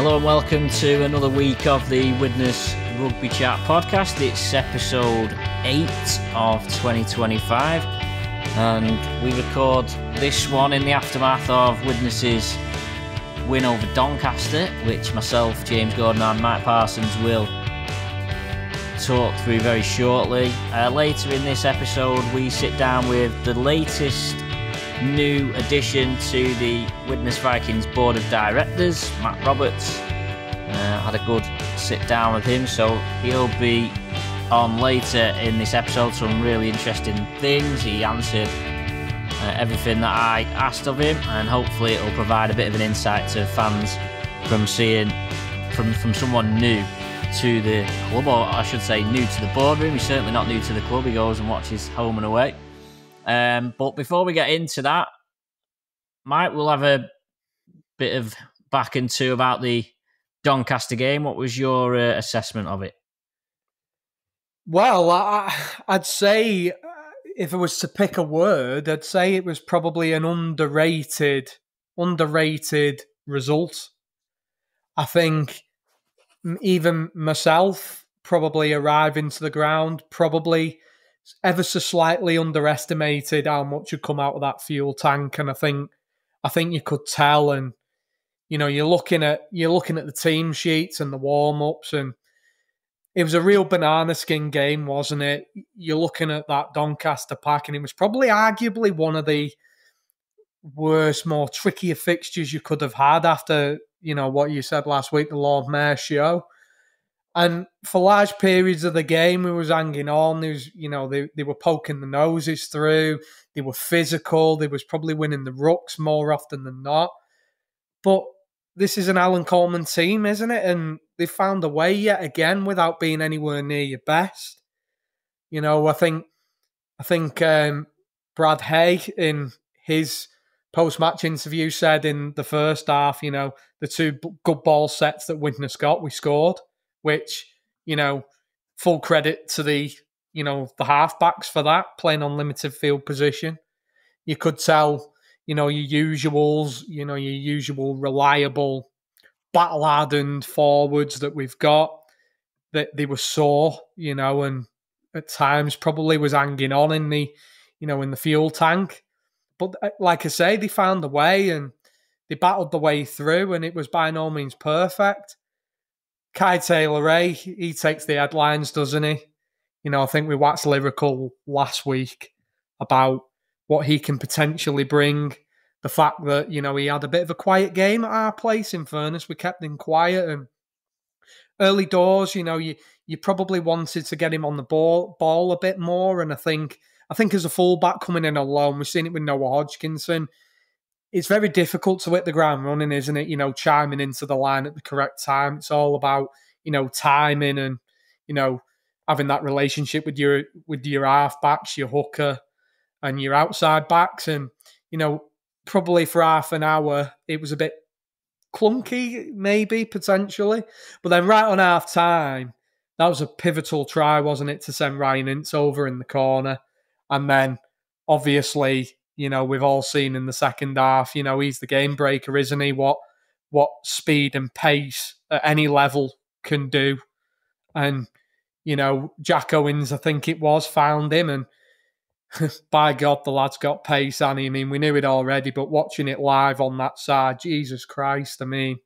Hello and welcome to another week of the Widnes Rugby Chat podcast. It's episode 8 of 2025 and we record this one in the aftermath of Widnes's win over Doncaster, which myself, James Gordon and Mike Parsons will talk through very shortly. Later in this episode we sit down with the latest new addition to the Widnes Vikings board of directors, Matt Roberts. Had a good sit down with him, so he'll be on later in this episode. Some really interesting things. He answered everything that I asked of him, and hopefully it'll provide a bit of an insight to fans from seeing from someone new to the club, or I should say new to the boardroom. He's certainly not new to the club. He goes and watches home and away. But before we get into that, Mike, we'll have a bit of back into about the Doncaster game. What was your assessment of it? Well, I'd say if I was to pick a word, I'd say it was probably an underrated result. I think even myself probably arriving to the ground, probably ever so slightly underestimated how much had come out of that fuel tank, and I think you could tell. And you know, you're looking at the team sheets and the warm ups, and it was a real banana skin game, wasn't it? You're looking at that Doncaster pack, and it was probably arguably one of the worst, more trickier fixtures you could have had after, you know, what you said last week, the Lord Mayor show. And for large periods of the game, we was hanging on. There was, you know, they were poking the noses through. They were physical. They was probably winning the rucks more often than not. But this is an Alan Coleman team, isn't it? And they found a way yet again without being anywhere near your best. You know, I think Brad Hay in his post-match interview said in the first half, you know, the two good ball sets that Widnes got, we scored. Which, you know, full credit to the halfbacks for that, playing on limited field position. You could tell, you know, your usual reliable, battle-hardened forwards that we've got, that they were sore, you know, and at times probably was hanging on in the fuel tank. But like I say, they found a way and they battled the way through, and it was by no means perfect. Cai Taylor-Wray, he takes the headlines, doesn't he? You know, I think we waxed lyrical last week about what he can potentially bring. The fact that, you know, he had a bit of a quiet game at our place, in fairness. We kept him quiet, and early doors, you know, you probably wanted to get him on the ball a bit more. And I think as a fullback coming in alone, we've seen it with Noah Hodgkinson. It's very difficult to hit the ground running, isn't it? You know, chiming into the line at the correct time. It's all about, you know, timing and, you know, having that relationship with your half-backs, your hooker and your outside backs. And, you know, probably for half an hour, it was a bit clunky, maybe, potentially. But then right on half-time, that was a pivotal try, wasn't it, to send Ryan Ince over in the corner. And then, obviously, you know, we've all seen in the second half, you know, he's the game breaker, isn't he? What speed and pace at any level can do. And, you know, Jack Owens, I think it was, found him, and by God, the lad's got pace, and I mean, we knew it already, but watching it live on that side, Jesus Christ, I mean,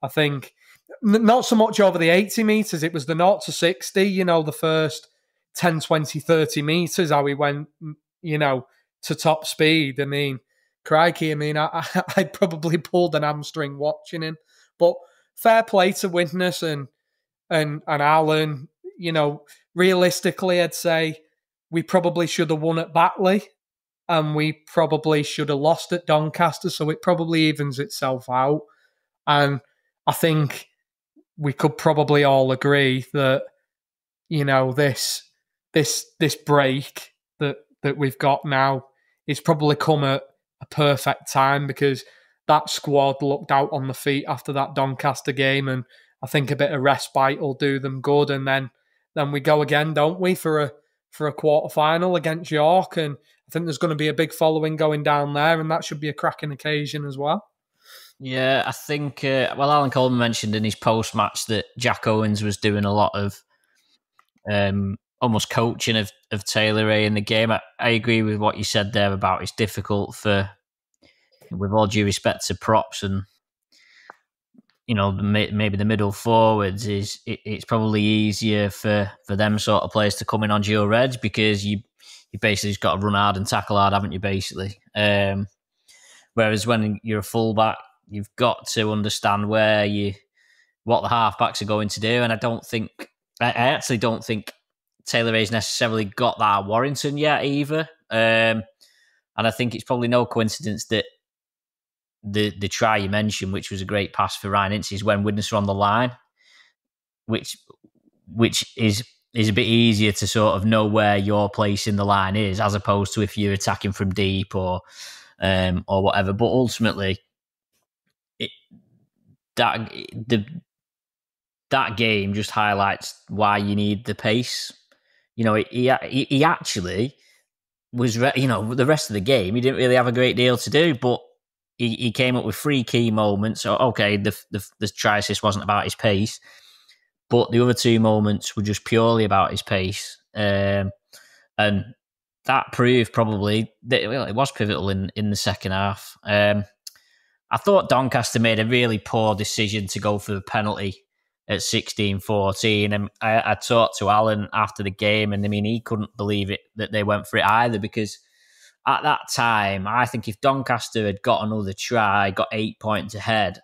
I think not so much over the 80 metres, it was the 0 to 60, you know, the first 10, 20, 30 metres, how he went, you know, to top speed. I mean, crikey, I mean, I'd probably pulled an hamstring watching him. But fair play to Widnes and Alan. You know, realistically, I'd say we probably should have won at Batley and we probably should have lost at Doncaster, so it probably evens itself out. And I think we could probably all agree that, you know, this break that we've got now is probably come at a perfect time, because that squad looked out on the feet after that Doncaster game, and I think a bit of respite will do them good. And then we go again, don't we, for a quarter final against York, and I think there's going to be a big following going down there, and that should be a cracking occasion as well. Yeah, I think. Alan Coleman mentioned in his post match that Jack Owens was doing a lot of almost coaching of Taylor-Wray in the game. I agree with what you said there about it's difficult for, with all due respect to props and maybe the middle forwards, it's probably easier for them sort of players to come in on dual reg because you basically just got to run hard and tackle hard, haven't you? Basically, whereas when you're a fullback, you've got to understand what the halfbacks are going to do, and I actually don't think Taylor-Wray's necessarily got that at Warrington yet either, and I think it's probably no coincidence that the try you mentioned, which was a great pass for Ryan Ince, is when Widnes are on the line, which is a bit easier to sort of know where your place in the line is, as opposed to if you're attacking from deep or whatever. But ultimately, that game just highlights why you need the pace. He actually was, the rest of the game, he didn't really have a great deal to do, but he came up with 3 key moments. So, okay, the try assist wasn't about his pace, but the other 2 moments were just purely about his pace. And that proved probably that it was pivotal in the second half. I thought Doncaster made a really poor decision to go for the penalty at 16-14. And I talked to Alan after the game, and I mean, he couldn't believe it that they went for it either, because at that time, I think if Doncaster had got another try, got 8 points ahead,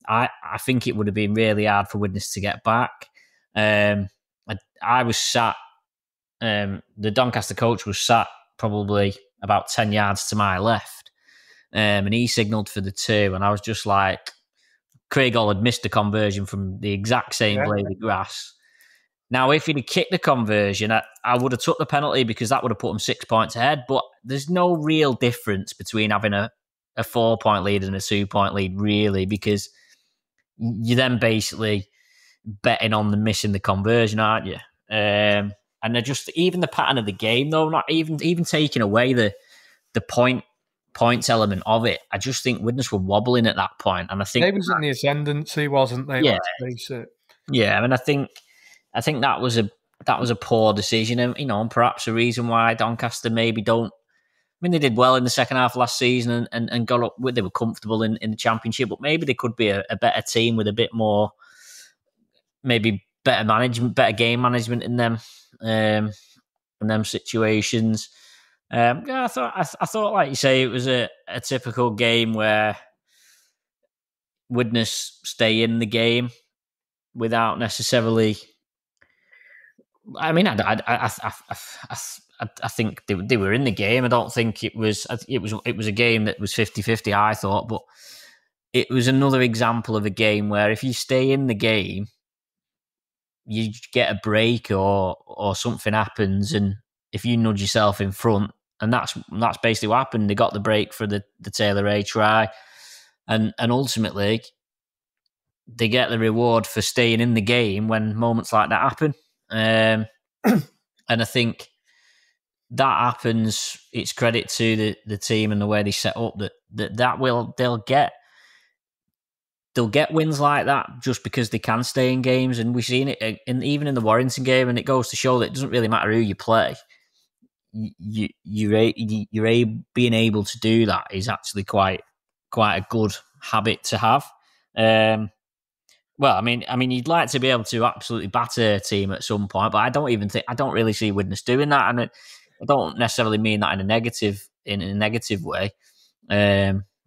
I think it would have been really hard for Widnes to get back. I was sat, the Doncaster coach was sat probably about 10 yards to my left, and he signalled for the 2, and I was just like, Craig Hall had missed the conversion from the exact same blade of grass. Now, if he'd have kicked the conversion, I would have took the penalty because that would have put him 6 points ahead. But there's no real difference between having a 4-point lead and a 2-point lead, really, because you're then basically betting on the missing the conversion, aren't you? And they're just, even the pattern of the game, though, not even taking away the points element of it, I just think Widnes were wobbling at that point, and I think they was in the ascendancy, wasn't they? Yeah, let's face it. Yeah, I mean, I think that was a poor decision, and and perhaps a reason why Doncaster maybe don't. I mean, they did well in the second half last season and got up. They were comfortable in the championship, but maybe they could be a better team with a bit more, maybe better management, better game management in them situations. I thought, like you say, it was a typical game where Widnes stay in the game without necessarily. I mean, I think they were in the game. I don't think it was a game that was 50-50, I thought, but it was another example of a game where if you stay in the game, you get a break or something happens, and if you nudge yourself in front, and that's basically what happened. They got the break for the Taylor-Wray try, and ultimately they get the reward for staying in the game when moments like that happen. And I think that happens. It's credit to the team and the way they set up they'll get wins like that just because they can stay in games, and we've seen it even in the Warrington game, and it goes to show that it doesn't really matter who you play. You're being able to do that is actually quite a good habit to have. Well, I mean, you'd like to be able to absolutely batter a team at some point, but I don't really see Widnes doing that, and I don't necessarily mean that in a negative way.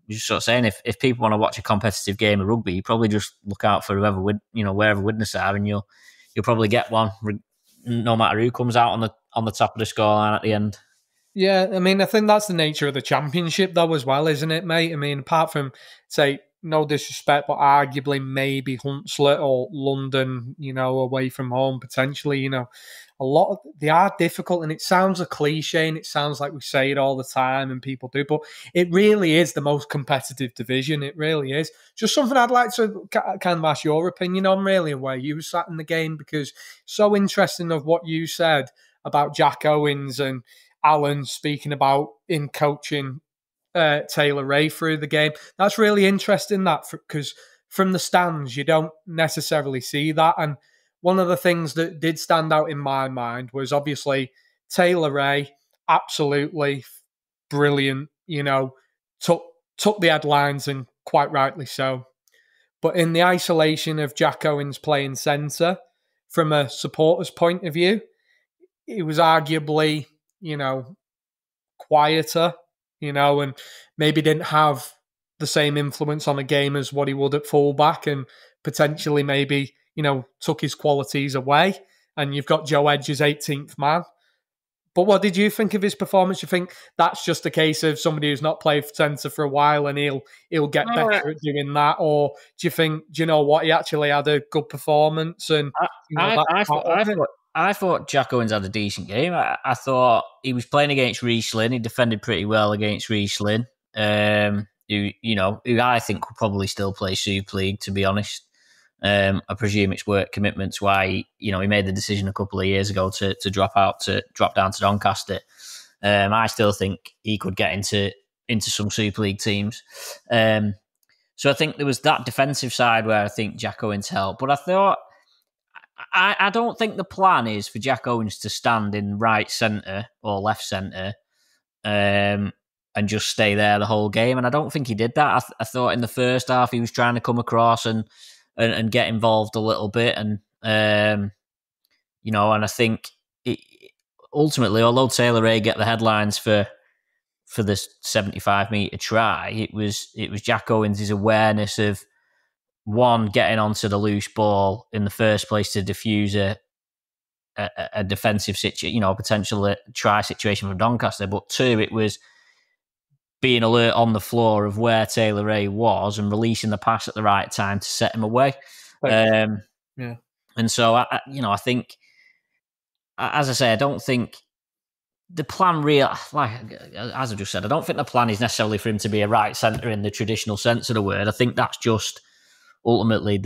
Just sort of saying, if people want to watch a competitive game of rugby, you probably just look out for wherever Widnes are, and you'll probably get one, no matter who comes out on the top of the scoreline at the end. Yeah, I mean, I think that's the nature of the championship, though, as well, isn't it, mate? I mean, apart from, say, no disrespect, but arguably maybe Hunslet or London, away from home, potentially, a lot of, they are difficult, and it sounds a cliche, and it sounds like we say it all the time, and people do, but it really is the most competitive division. It really is. Just something I'd like to kind of ask your opinion on, really, and where you sat in the game, because so interesting of what you said about Jack Owens and Alan speaking about in coaching Taylor-Wray through the game. That's really interesting, that, because from the stands, you don't necessarily see that. And one of the things that did stand out in my mind was obviously Taylor-Wray, absolutely brilliant, took the headlines, and quite rightly so. But in the isolation of Jack Owens playing centre, from a supporter's point of view, it was arguably, quieter, and maybe didn't have the same influence on a game as what he would at fullback, and potentially maybe, took his qualities away. And you've got Joe Edge's 18th man. But what did you think of his performance? You think that's just a case of somebody who's not played centre for a while and he'll get better at doing that? Or do you know what, he actually had a good performance? And I thought Jack Owens had a decent game. I thought he was playing against Riesling. He defended pretty well against Riesling, who I think will probably still play Super League, to be honest. I presume it's work commitments why he made the decision a couple of years ago to drop down to Doncaster. I still think he could get into some Super League teams. So I think there was that defensive side where I think Jack Owens helped. But I thought I don't think the plan is for Jack Owens to stand in right centre or left centre and just stay there the whole game. And I don't think he did that. I thought in the first half he was trying to come across and get involved a little bit. And, and I think ultimately, although Taylor-Wray get the headlines for the 75-metre try, it was Jack Owens' awareness of, one, getting onto the loose ball in the first place to diffuse a defensive situation, a potential try situation for Doncaster. But two, it was being alert on the floor of where Taylor-Wray was and releasing the pass at the right time to set him away. Yeah. And so, I think, as I say, I don't think the plan as I just said, I don't think the plan is necessarily for him to be a right centre in the traditional sense of the word. I think that's just ultimately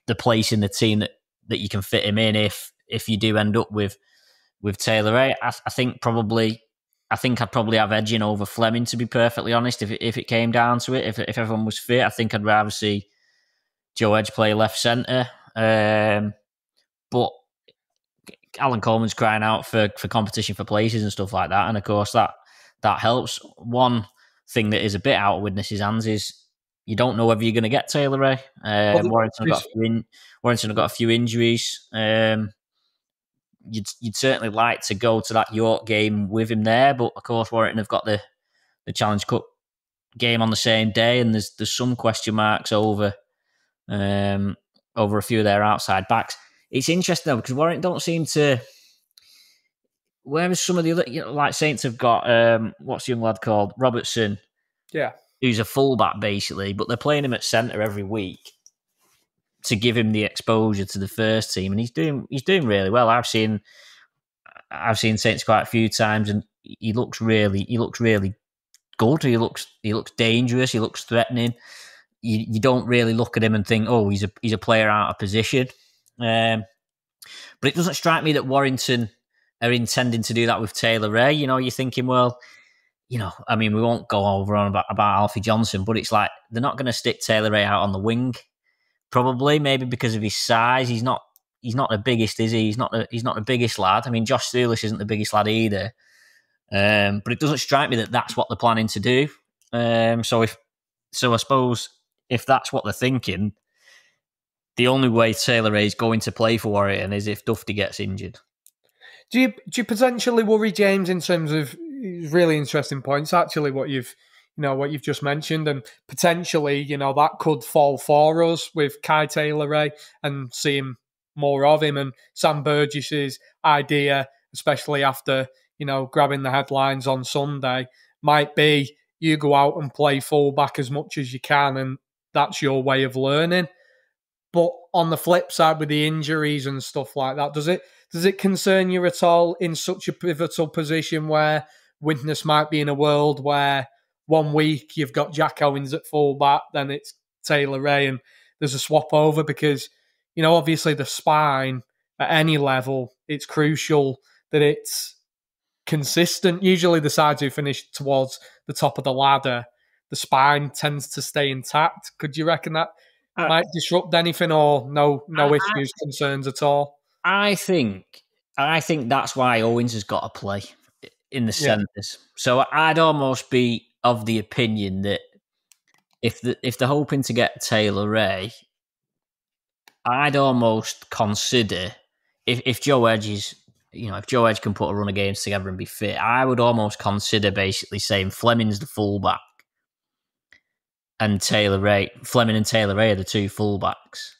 the place in the team that you can fit him in if you do end up with Taylor-Wray. I think I'd probably have edging over Fleming, to be perfectly honest, if it came down to it. If everyone was fit, I think I'd rather see Joe Edge play left centre. But Alan Coleman's crying out for competition for places and stuff like that. And of course, that helps. One thing that is a bit out of Widnes' hands is you don't know whether you're going to get Taylor-Wray. Warrington have got a few injuries. You'd certainly like to go to that York game with him there, but of course Warrington have got the Challenge Cup game on the same day, and there's some question marks over a few of their outside backs. It's interesting though, because Warrington don't seem to. Whereas some of the other, like Saints have got what's the young lad called, Robertson, who's a fullback basically, but they're playing him at centre every week to give him the exposure to the first team, and he's doing really well. I've seen Saints quite a few times, and he looks really good. He looks dangerous. He looks threatening. You don't really look at him and think, oh, he's a player out of position. But it doesn't strike me that Warrington are intending to do that with Taylor-Wray. You're thinking, well, we won't go over on about Alfie Johnson, but it's like they're not going to stick Taylor-Wray out on the wing. Probably, maybe because of his size. He's not the biggest, is he? He's not the biggest lad. I mean, Josh Thulis isn't the biggest lad either. But it doesn't strike me that that's what they're planning to do. So I suppose if that's what they're thinking, the only way Taylor-Wray is going to play for Warrington is if Dufty gets injured. Do you potentially worry, James, in terms of really interesting points? Actually, what you've just mentioned, and potentially, that could fall for us with Cai Taylor-Wray and seeing more of him, and Sam Burgess's idea, especially after grabbing the headlines on Sunday, might be you go out and play fullback as much as you can, and that's your way of learning. But on the flip side, with the injuries and stuff like that, does it concern you at all in such a pivotal position where Widnes might be in a world where 1 week you've got Jack Owens at fullback, then it's Taylor-Wray, and there's a swap over? Because obviously the spine at any level, it's crucial that it's consistent. Usually the sides who finish towards the top of the ladder the spine tends to stay intact. Could you reckon that might disrupt anything, or no issues, concerns at all? I think that's why Owens has got to play in the centres. So I'd almost be of the opinion that if they're hoping to get Taylor-Wray, I'd almost consider if Joe Edge is, if Joe Edge can put a run of games together and be fit, I would almost consider basically saying Fleming's the fullback and Fleming and Taylor-Wray are the two fullbacks,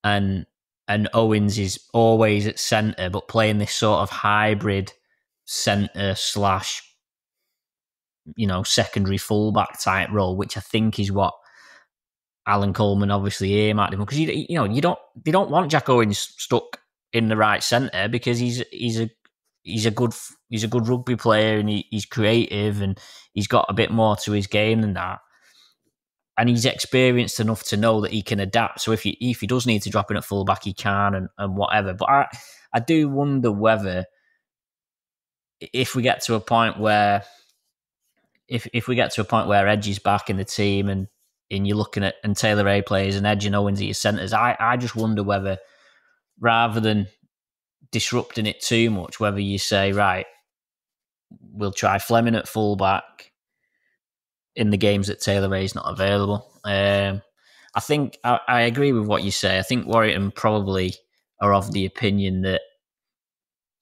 and Owens is always at centre, but playing this sort of hybrid centre / secondary fullback type role, which I think is what Alan Coleman obviously earmarked him, because they don't want Jack Owens stuck in the right centre, because he's a good rugby player, and he's creative, and he's got a bit more to his game than that, and he's experienced enough to know that he can adapt. So if he does need to drop in at fullback, he can, and whatever. But I do wonder whether if we get to a point where Edge is back in the team, and you're looking at and Taylor-Wray plays and Edge and Owens at your centres, I just wonder whether, rather than disrupting it too much, whether you say, right, we'll try Fleming at fullback in the games that Taylor-Wray is not available. I think I agree with what you say. I think Warrington probably are of the opinion that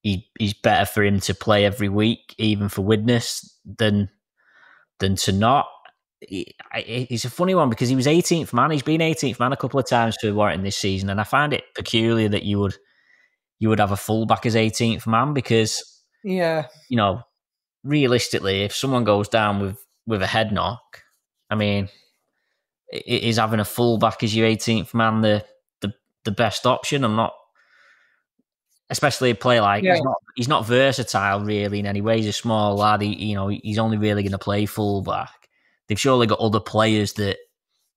he's better for him to play every week, even for Widnes, than to not. It's a funny one, because he was 18th man. He's been 18th man a couple of times for Warrington this season, and I find it peculiar that you would have a fullback as 18th man, because realistically, if someone goes down with a head knock, I mean, is having a fullback as your 18th man the best option? I'm not, especially a player like he's not versatile really in any way. He's a small lad. He's only really going to play fullback. They've surely got other players that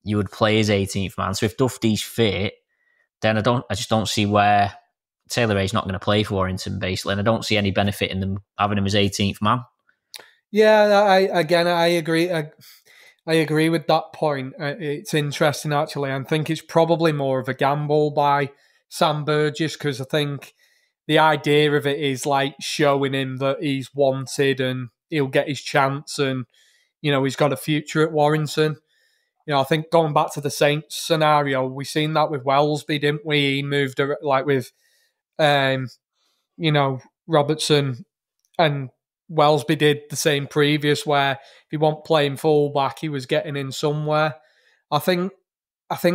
you would play as 18th man. So if Dufty's fit, then I just don't see where Taylor-Wray's not going to play for Warrington, basically, and I don't see any benefit in them having him as 18th man. Yeah, I agree. I agree with that point. It's interesting, actually. I think it's probably more of a gamble by Sam Burgess, because I think the idea of it is like showing him that he's wanted and he'll get his chance, and he's got a future at Warrington. I think going back to the Saints scenario, we seen that with Wellesby, didn't we? He moved like with, Robertson, and Wellesby did the same previous, where if he wasn't playing fullback, he was getting in somewhere. I think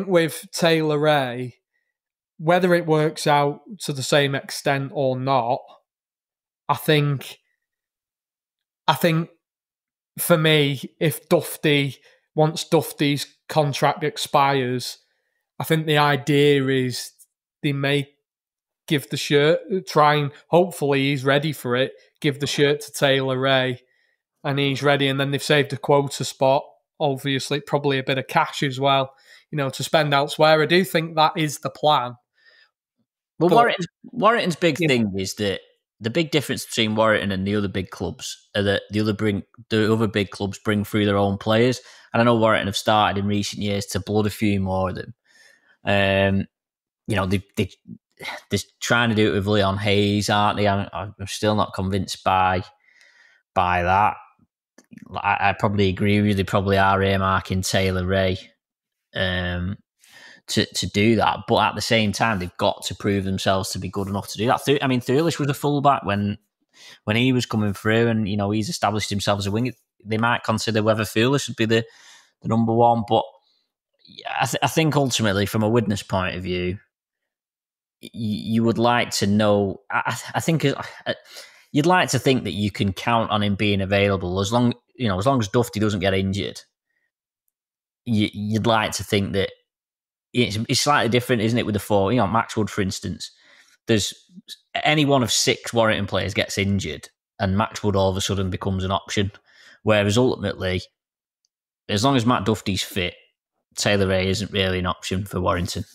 with Taylor-Wray, whether it works out to the same extent or not, I think for me, if once Dufty's contract expires, I think the idea is they may give the shirt, hopefully he's ready for it, give the shirt to Taylor-Wray, and he's ready, and then they've saved a quota spot, obviously probably a bit of cash as well, to spend elsewhere. I do think that is the plan. Well, Warrington's big thing is that the big difference between Warrington and the other big clubs are that the other big clubs bring through their own players, and I know Warrington have started in recent years to blood a few more of them. They're trying to do it with Leon Hayes, aren't they? I'm still not convinced by that. I probably agree with you. They probably are earmarking Taylor-Wray to do that, but at the same time, they've got to prove themselves to be good enough to do that. Thurlish was a fullback when he was coming through, and he's established himself as a winger. They might consider whether Thurlish would be the number one, but I think ultimately, from a Widnes point of view, you would like to know. I think you'd like to think that you can count on him being available as long as Dufty doesn't get injured. You'd like to think that it's slightly different, isn't it? With the four, Max Wood, for instance, there's any one of 6 Warrington players gets injured, and Max Wood all of a sudden becomes an option. Whereas ultimately, as long as Matt Dufty's fit, Taylor-Wray isn't really an option for Warrington.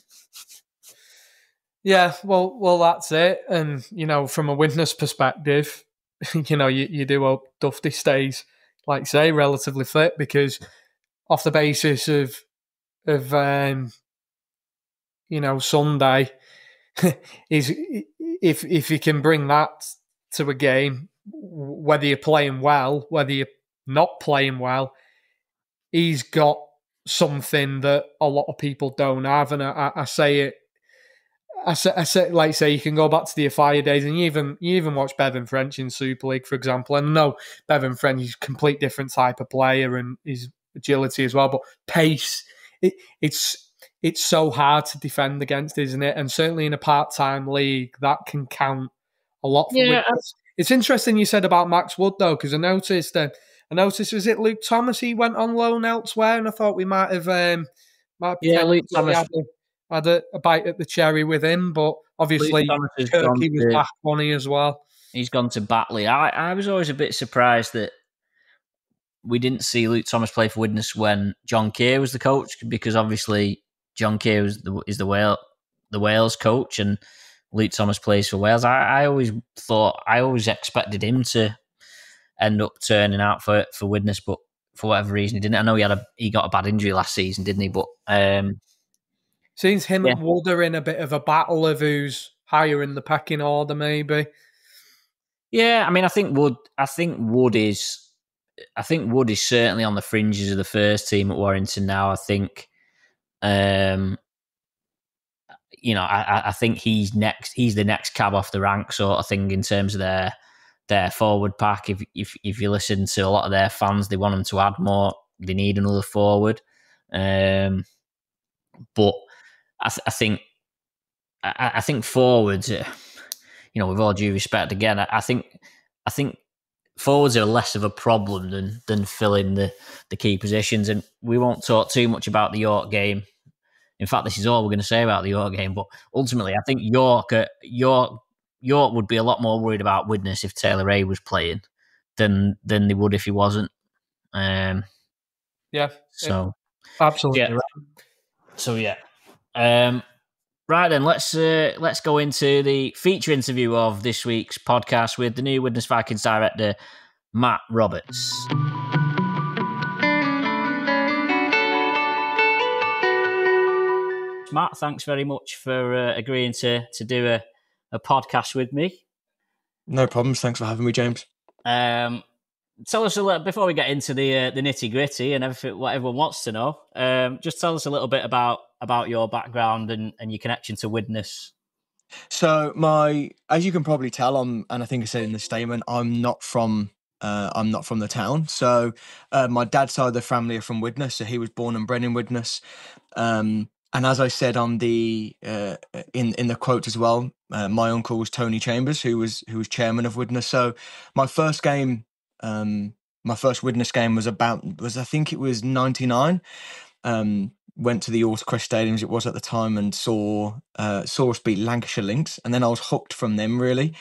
Yeah, well, that's it. And, from a Widnes perspective, you do hope Dufty stays, like say, relatively fit, because off the basis of Sunday, is if you can bring that to a game, whether you're playing well, whether you're not playing well, he's got something that a lot of people don't have. And I say it. I say, like say, you can go back to the Afire days, and you even watch Bevan French in Super League, for example. And I know Bevan French is a complete different type of player, and his agility as well. But pace, it's so hard to defend against, isn't it? And certainly in a part-time league, that can count a lot for Widnes. It's interesting you said about Max Wood, though, because I noticed, was it Luke Thomas? He went on loan elsewhere, and I thought we might have Luke Thomas had a bite at the cherry with him, but obviously Kirky was back on he as well. He's gone to Batley. I was always a bit surprised that we didn't see Luke Thomas play for Widnes when John Keir was the coach, because obviously John Keir is the Wales coach, and Luke Thomas plays for Wales. I always expected him to end up turning out for Widnes, but for whatever reason he didn't. I know he got a bad injury last season, didn't he? But seems him and Wood are in a bit of a battle of who's higher in the pecking order, maybe. Yeah, I mean, I think Wood is certainly on the fringes of the first team at Warrington now. I think, I think he's next. He's the next cab off the rank sort of thing in terms of their forward pack. If you listen to a lot of their fans, they want them to add more. They need another forward. But I think forwards, with all due respect, again, I think forwards are less of a problem than filling the key positions. And we won't talk too much about the York game. In fact, this is all we're going to say about the York game. But ultimately, I think York would be a lot more worried about Widnes if Taylor-Wray was playing than they would if he wasn't. So absolutely right. So right then, let's go into the feature interview of this week's podcast with the new Widnes Vikings director, Matt Roberts. Matt, thanks very much for agreeing to do a podcast with me. No problems. Thanks for having me, James. Tell us a little, before we get into the nitty gritty and everything, what everyone wants to know. Just tell us a little bit about your background and your connection to Widnes. So as you can probably tell, and I think I said in the statement, I'm not from the town. So my dad's side of the family are from Widnes, so he was born and bred in Widnes. And as I said on the in the quote as well, my uncle was Tony Chambers, who was chairman of Widnes. So my first game, my first Widnes game was I think it was 99. Went to the Watercress Stadium as it was at the time and saw us beat Lancashire Lynx, and then I was hooked from them really.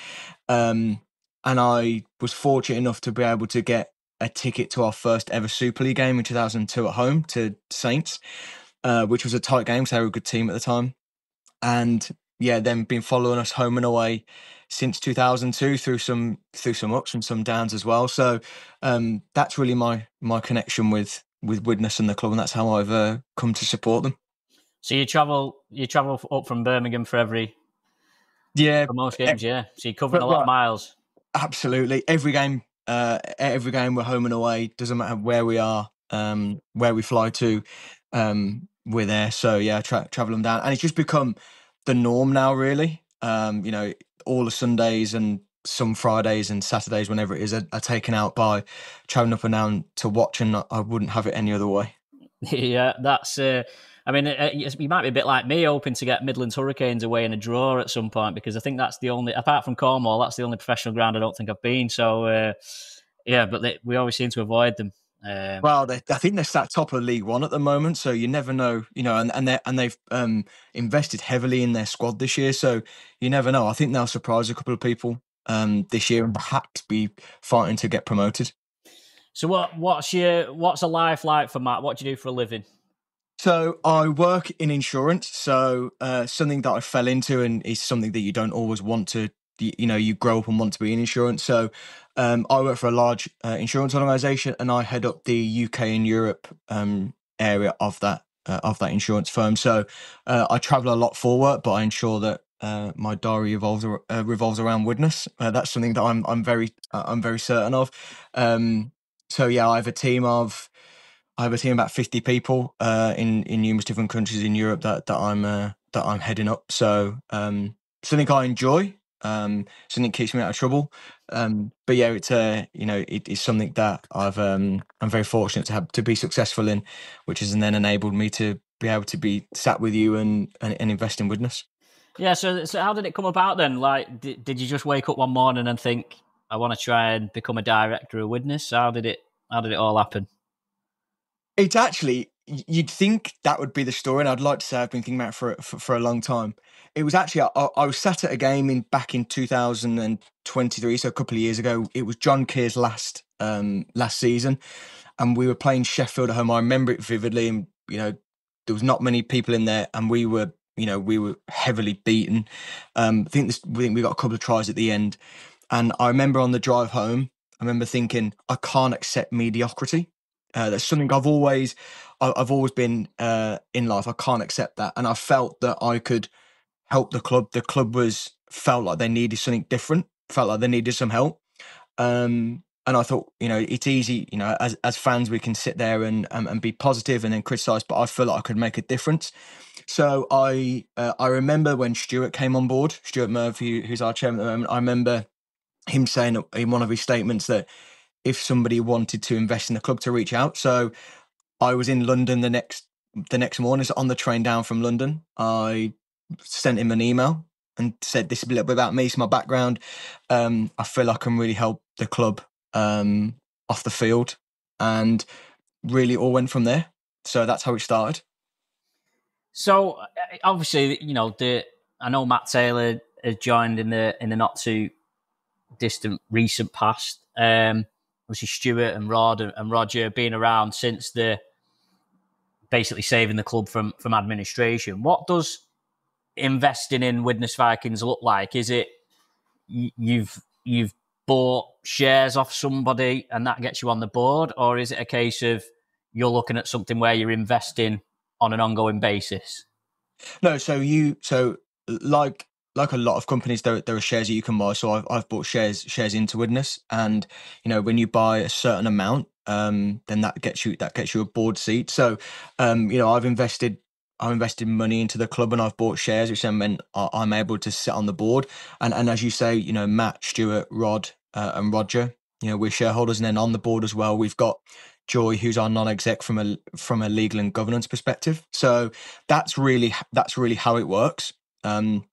And I was fortunate enough to be able to get a ticket to our first ever Super League game in 2002 at home to Saints, which was a tight game because they were a good team at the time. And then been following us home and away since 2002 through some ups and some downs as well. So that's really my connection with Widnes and the club, and that's how I've come to support them. So you travel up from Birmingham for most games, So you're covering a lot of miles. Absolutely, every game we're home and away. Doesn't matter where we are, where we fly to, we're there. So travel them down, and it's just become the norm now, really. All the Sundays and some Fridays and Saturdays, whenever it is, are taken out by travelling up and down to watch, and I wouldn't have it any other way. Yeah, that's. You might be a bit like me, hoping to get Midlands Hurricanes away in a draw at some point, because I think that's the only, apart from Cornwall, that's the only professional ground I don't think I've been. So, but we always seem to avoid them. Well, I think they're sat top of League One at the moment, so you never know, and they've invested heavily in their squad this year, so you never know. I think they'll surprise a couple of people this year and perhaps be fighting to get promoted. So what's a life like for Matt? What do you do for a living? So I work in insurance, so something that I fell into, and is something that you don't always want to, you grow up and want to be in insurance. So I work for a large insurance organisation, and I head up the UK and Europe area of that insurance firm. So I travel a lot for work, but I ensure that my diary revolves around Widnes. That's something that I'm very certain of. So yeah, I have a team of about 50 people in numerous different countries in Europe that I'm heading up. So something I enjoy. Something that keeps me out of trouble. But yeah, it's it is something that I'm very fortunate to be successful in, which has then enabled me to be able to be sat with you and invest in Widnes. Yeah, so how did it come about then? Like, did you just wake up one morning and think, I want to try and become a director of Widnes? How did it all happen? It's actually, you'd think that would be the story, and I'd like to say I've been thinking about it for a long time. It was actually, I was sat at a game back in 2023, so a couple of years ago. It was John Keir's last season, and we were playing Sheffield at home. I remember it vividly, and there was not many people in there, and we were heavily beaten. I think we got a couple of tries at the end, and I remember on the drive home, I remember thinking, I can't accept mediocrity. That's something I've always been in life. I can't accept that, and I felt that I could help the club. The club felt like they needed something different. Felt like they needed some help. And I thought, it's easy, as fans, we can sit there and be positive and then criticise, but I feel like I could make a difference. So I remember when Stuart came on board, Stuart Murphy, who's our chairman at the moment. I remember him saying in one of his statements that if somebody wanted to invest in the club, to reach out. So I was in London the next morning. So on the train down from London, I sent him an email and said, this is a little bit about me, it's my background. I feel I can really help the club off the field, and really all went from there. So that's how it started. So obviously, I know Matt Taylor has joined in the not too distant recent past. Obviously, Stuart and Rod and Roger being around since the basically saving the club from administration. What does investing in Widnes Vikings look like? Is it you've bought shares off somebody and that gets you on the board, or is it a case of you're looking at something where you're investing on an ongoing basis? No, so like a lot of companies, there are shares that you can buy. So I've bought shares into Widnes, and when you buy a certain amount, then that gets you a board seat. So I've invested money into the club, and I've bought shares, which then meant I'm able to sit on the board. And as you say, Matt, Stuart, Rod, and Roger, we're shareholders, and then on the board as well, we've got Joy, who's our non-exec from a legal and governance perspective. So that's really how it works. And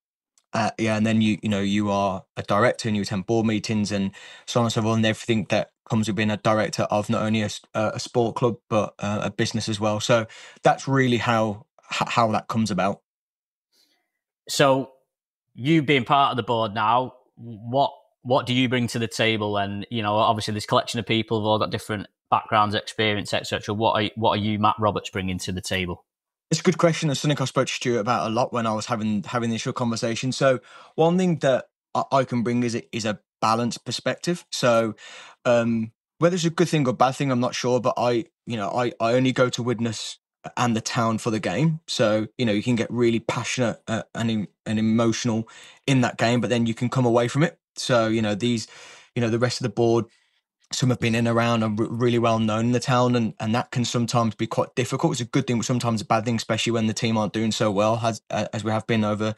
then you are a director and you attend board meetings and so on and so forth, and everything that comes with being a director of not only a sport club but a business as well. So that's really how that comes about. So you being part of the board now, what do you bring to the table? And obviously this collection of people have all got different backgrounds, experience, etc. What are you, Matt Roberts, bringing to the table? It's a good question. It's something I spoke to Stuart about a lot when I was having the initial conversation. So one thing that I can bring is a balanced perspective. So whether it's a good thing or bad thing, I'm not sure. But I only go to Widnes and the town for the game. So you can get really passionate and emotional in that game, but then you can come away from it. So the rest of the board, some have been in and around and really well known in the town, and that can sometimes be quite difficult. It's a good thing, but sometimes a bad thing, especially when the team aren't doing so well as we have been over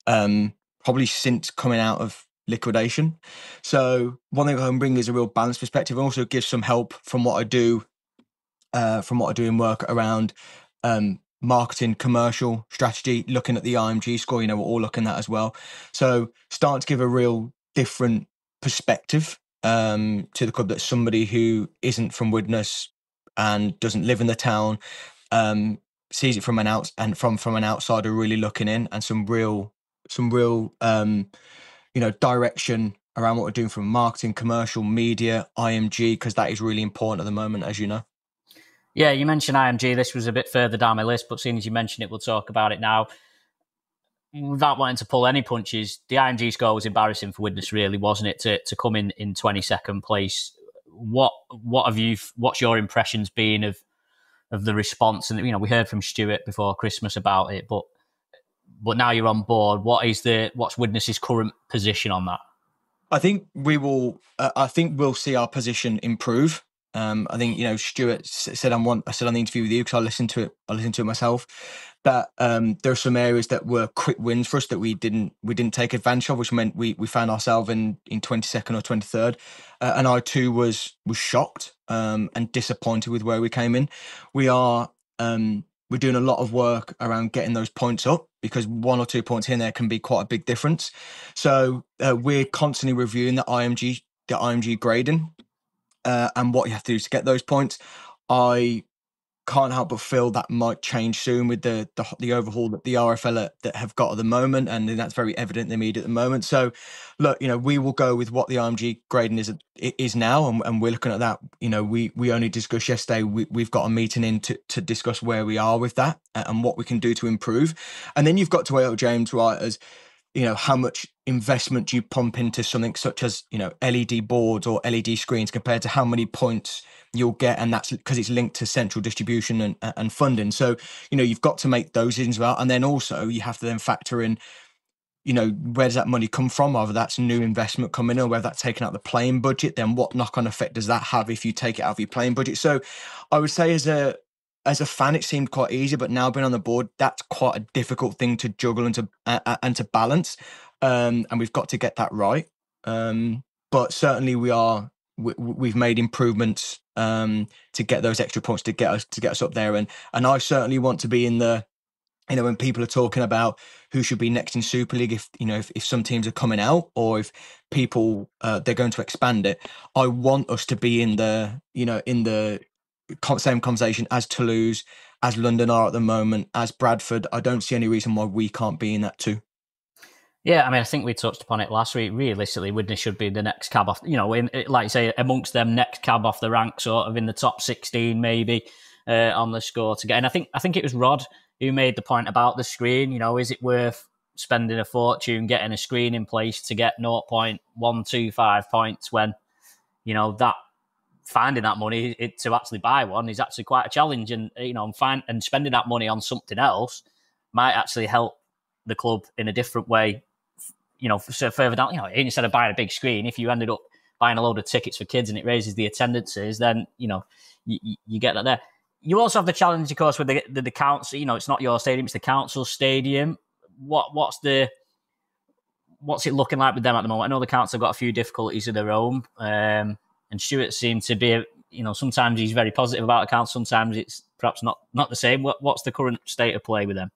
probably since coming out of liquidation. So one thing I can bring is a real balanced perspective, and also give some help from what I do in work around marketing, commercial strategy, looking at the IMG score. We're all looking at that as well. So starting to give a real different perspective to the club, that somebody who isn't from Widnes and doesn't live in the town sees it from an outsider really looking in, and some real direction around what we're doing from marketing, commercial, media, IMG, because that is really important at the moment, as you know. Yeah, you mentioned IMG. This was a bit further down my list, but seeing as you mentioned it, we'll talk about it now. Without wanting to pull any punches, the IMG score was embarrassing for Widnes, really, wasn't it? To come in 22nd place. What's your impressions been of the response. And we heard from Stuart before Christmas about it, but now you're on board. What's Widnes's current position on that? I think we will. I think we'll see our position improve. I think Stuart said I said on the interview with you, because I listened to it myself, that there are some areas that were quick wins for us that we didn't take advantage of, which meant we found ourselves in 22nd or 23rd, and I too was shocked and disappointed with where we came in. We're doing a lot of work around getting those points up, because 1 or 2 points here and there can be quite a big difference. So we're constantly reviewing the IMG grading and what you have to do to get those points. I can't help but feel that might change soon with the overhaul that the RFL that have got at the moment, and that's very evident in the media at the moment. So, look, we will go with what the IMG grading is now, and we're looking at that. We only discussed yesterday. We've got a meeting in to discuss where we are with that and what we can do to improve. And then you've got to weigh up, James, right, as how much investment do you pump into something such as, LED boards or LED screens compared to how many points you'll get. And that's because it's linked to central distribution and funding. So, you've got to make those decisions about, and then also you have to then factor in, where does that money come from? Whether that's new investment coming in or whether that's taken out the playing budget, then what knock-on effect does that have if you take it out of your playing budget? So I would say as a fan, it seemed quite easy, but now being on the board, that's quite a difficult thing to juggle and to balance. And we've got to get that right. But certainly we've made improvements to get those extra points to get us up there. And I certainly want to be in the, when people are talking about who should be next in Super League, if some teams are coming out or if people they're going to expand it, I want us to be in the same conversation as Toulouse, as London are at the moment, as Bradford. I don't see any reason why we can't be in that too. Yeah, I think we touched upon it last week. Realistically, Widnes should be the next cab off, like you say, amongst them next cab off the rank, sort of in the top 16 maybe on the score to get. And I think it was Rod who made the point about the screen. Is it worth spending a fortune getting a screen in place to get 0.125 points when, that finding that money to actually buy one is actually quite a challenge, and and spending that money on something else might actually help the club in a different way. So further down, instead of buying a big screen, if you ended up buying a load of tickets for kids and it raises the attendances, then you get that there. You also have the challenge, of course, with the council. It's not your stadium; it's the council stadium. What's it looking like with them at the moment? I know the council have got a few difficulties of their own. And Stuart seemed to be, sometimes he's very positive about the council, sometimes it's perhaps not the same. What's the current state of play with them?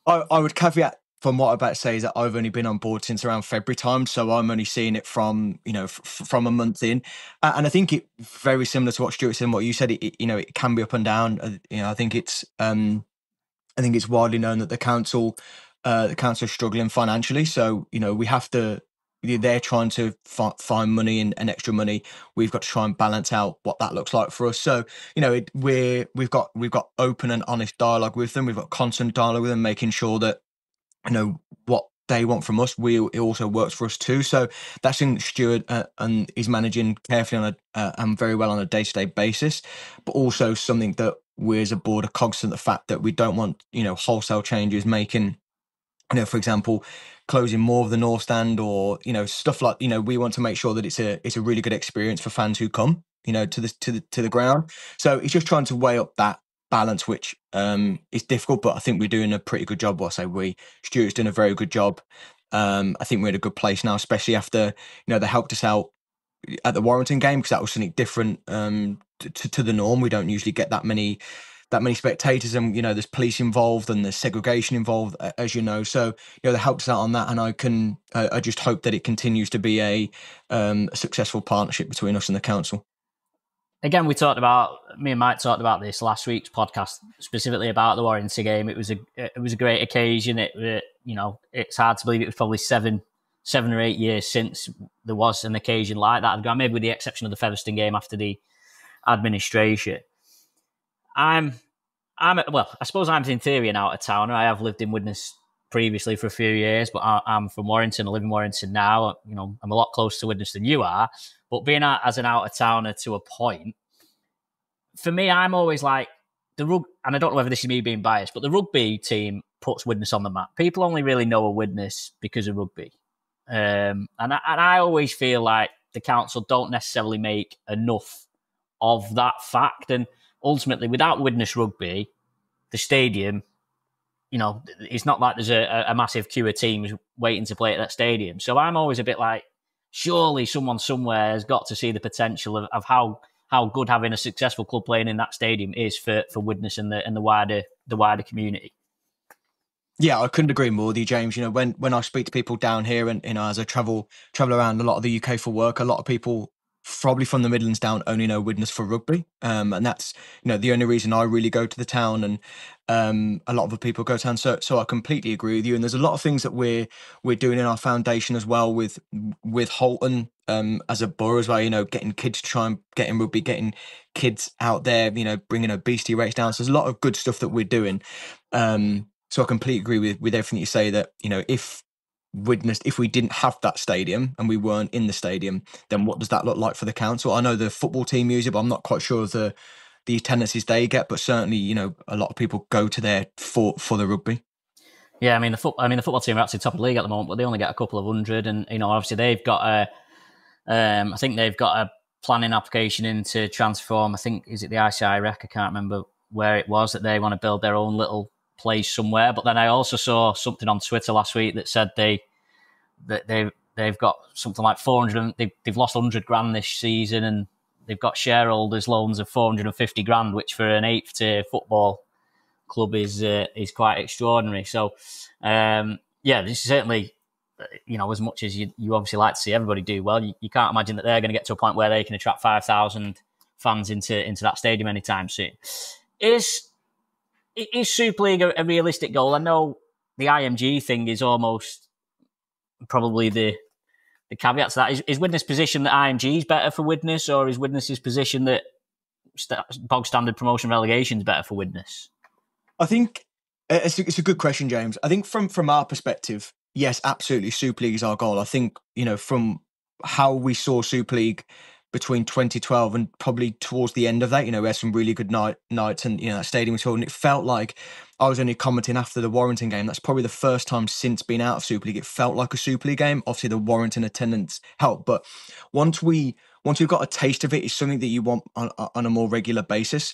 I would caveat from what I'm about to say is that I've only been on board since around February time, so I'm only seeing it from from a month in, and I think it's very similar to what Stuart said and what you said. It can be up and down. I think it's widely known that the council are struggling financially, so we have to. They're trying to find money and extra money. We've got to try and balance out what that looks like for us. So we've got open and honest dialogue with them. We've got constant dialogue with them, making sure that what they want from us, it also works for us too. So that's in Stuart and is managing carefully on and very well on a day-to-day basis, but also something that we as a board are cognizant of the fact that we don't want wholesale changes making. For example, closing more of the North Stand or stuff like we want to make sure that it's a really good experience for fans who come to the ground. So it's just trying to weigh up that balance, which is difficult, but I think we're doing a pretty good job. Well, I say Stuart's doing a very good job. I think we're in a good place now, especially after they helped us out at the Warrington game, because that was something different to the norm. We don't usually get that many spectators, and there's police involved and there's segregation involved, as so they helped us out on that, and I just hope that it continues to be a successful partnership between us and the council. Again, me and Mike talked about this last week's podcast, specifically about the Warrington game. It was a great occasion. It's hard to believe it was probably seven or 8 years since there was an occasion like that, maybe with the exception of the Featherstone game after the administration. I suppose I'm in theory an out-of-towner. I have lived in Widnes previously for a few years, but I'm from Warrington. I live in Warrington now. I'm a lot closer to Widnes than you are. But being as an out-of-towner to a point, for me, I'm always like, and I don't know whether this is me being biased, but the rugby team puts Widnes on the map. People only really know a Widnes because of rugby. And I always feel like the council don't necessarily make enough of that fact. And ultimately, without Widnes Rugby, the stadium, it's not like there's a massive queue of teams waiting to play at that stadium. So I'm always a bit like, surely someone somewhere has got to see the potential of how good having a successful club playing in that stadium is for Widnes and the wider community. Yeah, I couldn't agree more with you, James. When I speak to people down here, and as I travel around a lot of the UK for work, a lot of people probably from the Midlands down only know Widnes for rugby, and that's the only reason I really go to the town, and a lot of the people go down. So I completely agree with you. And there's a lot of things that we're doing in our foundation as well with Holton as a borough as well. Getting kids to try and get in rugby, getting kids out there. Bringing obesity rates down. So there's a lot of good stuff that we're doing. So I completely agree with everything you say, that, if we didn't have that stadium and we weren't in the stadium, then what does that look like for the council? I know the football team use it, but I'm not quite sure of the attendances they get, but certainly, a lot of people go to there for the rugby. Yeah, the football team are actually top of the league at the moment, but they only get a couple of hundred, and obviously they've got I think they've got a planning application in to transform. I think, is it the ICI Rec? I can't remember where it was, that they want to build their own little place somewhere. But then I also saw something on Twitter last week that said they've got something like 400. They've lost 100 grand this season, and they've got shareholders loans of 450 grand, which for an 8th tier football club is quite extraordinary. So this is certainly, as much as you obviously like to see everybody do well, you can't imagine that they're going to get to a point where they can attract 5,000 fans into that stadium anytime soon. Is Super League a realistic goal? I know the IMG thing is almost probably the caveat to that. Is Widnes' position that IMG is better for Widnes, or is Widnes' position that bog standard promotion relegation is better for Widnes? I think it's a good question, James. I think from our perspective, yes, absolutely, Super League is our goal. I think, from how we saw Super League between 2012 and probably towards the end of that, we had some really good nights, and that stadium was full, and it felt like, I was only commenting after the Warrington game, that's probably the first time since being out of Super League it felt like a Super League game. Obviously the Warrington attendance helped, but once we've got a taste of it, it's something that you want on a more regular basis.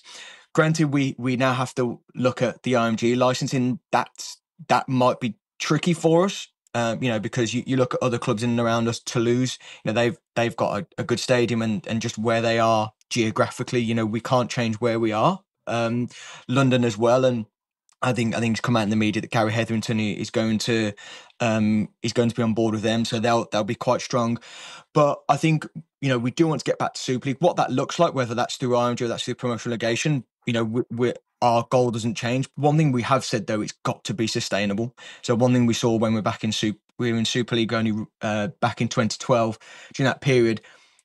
Granted, we now have to look at the IMG licensing. That might be tricky for us. Because you look at other clubs in and around us, Toulouse, they've got a good stadium, and just where they are geographically, we can't change where we are. London as well, and I think it's come out in the media that Gary Hetherington is going to be on board with them, so they'll be quite strong. But I think we do want to get back to Super League. What that looks like, whether that's through IMG or that's through promotion relegation, our goal doesn't change. One thing we have said, though, it's got to be sustainable. So one thing we saw when we were in Super League only back in 2012, during that period,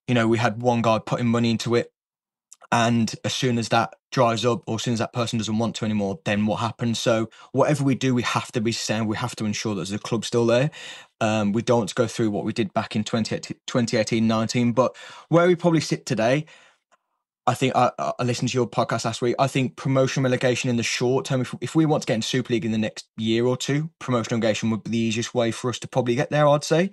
we had one guy putting money into it, and as soon as that dries up, or as soon as that person doesn't want to anymore, then what happens? So whatever we do, we have to be sustainable. We have to ensure that there's a club still there. We don't want to go through what we did back in 2018-19, but where we probably sit today, I think I listened to your podcast last week. I think promotion relegation in the short term, if we want to get in Super League in the next year or two, promotion relegation would be the easiest way for us to probably get there, I'd say.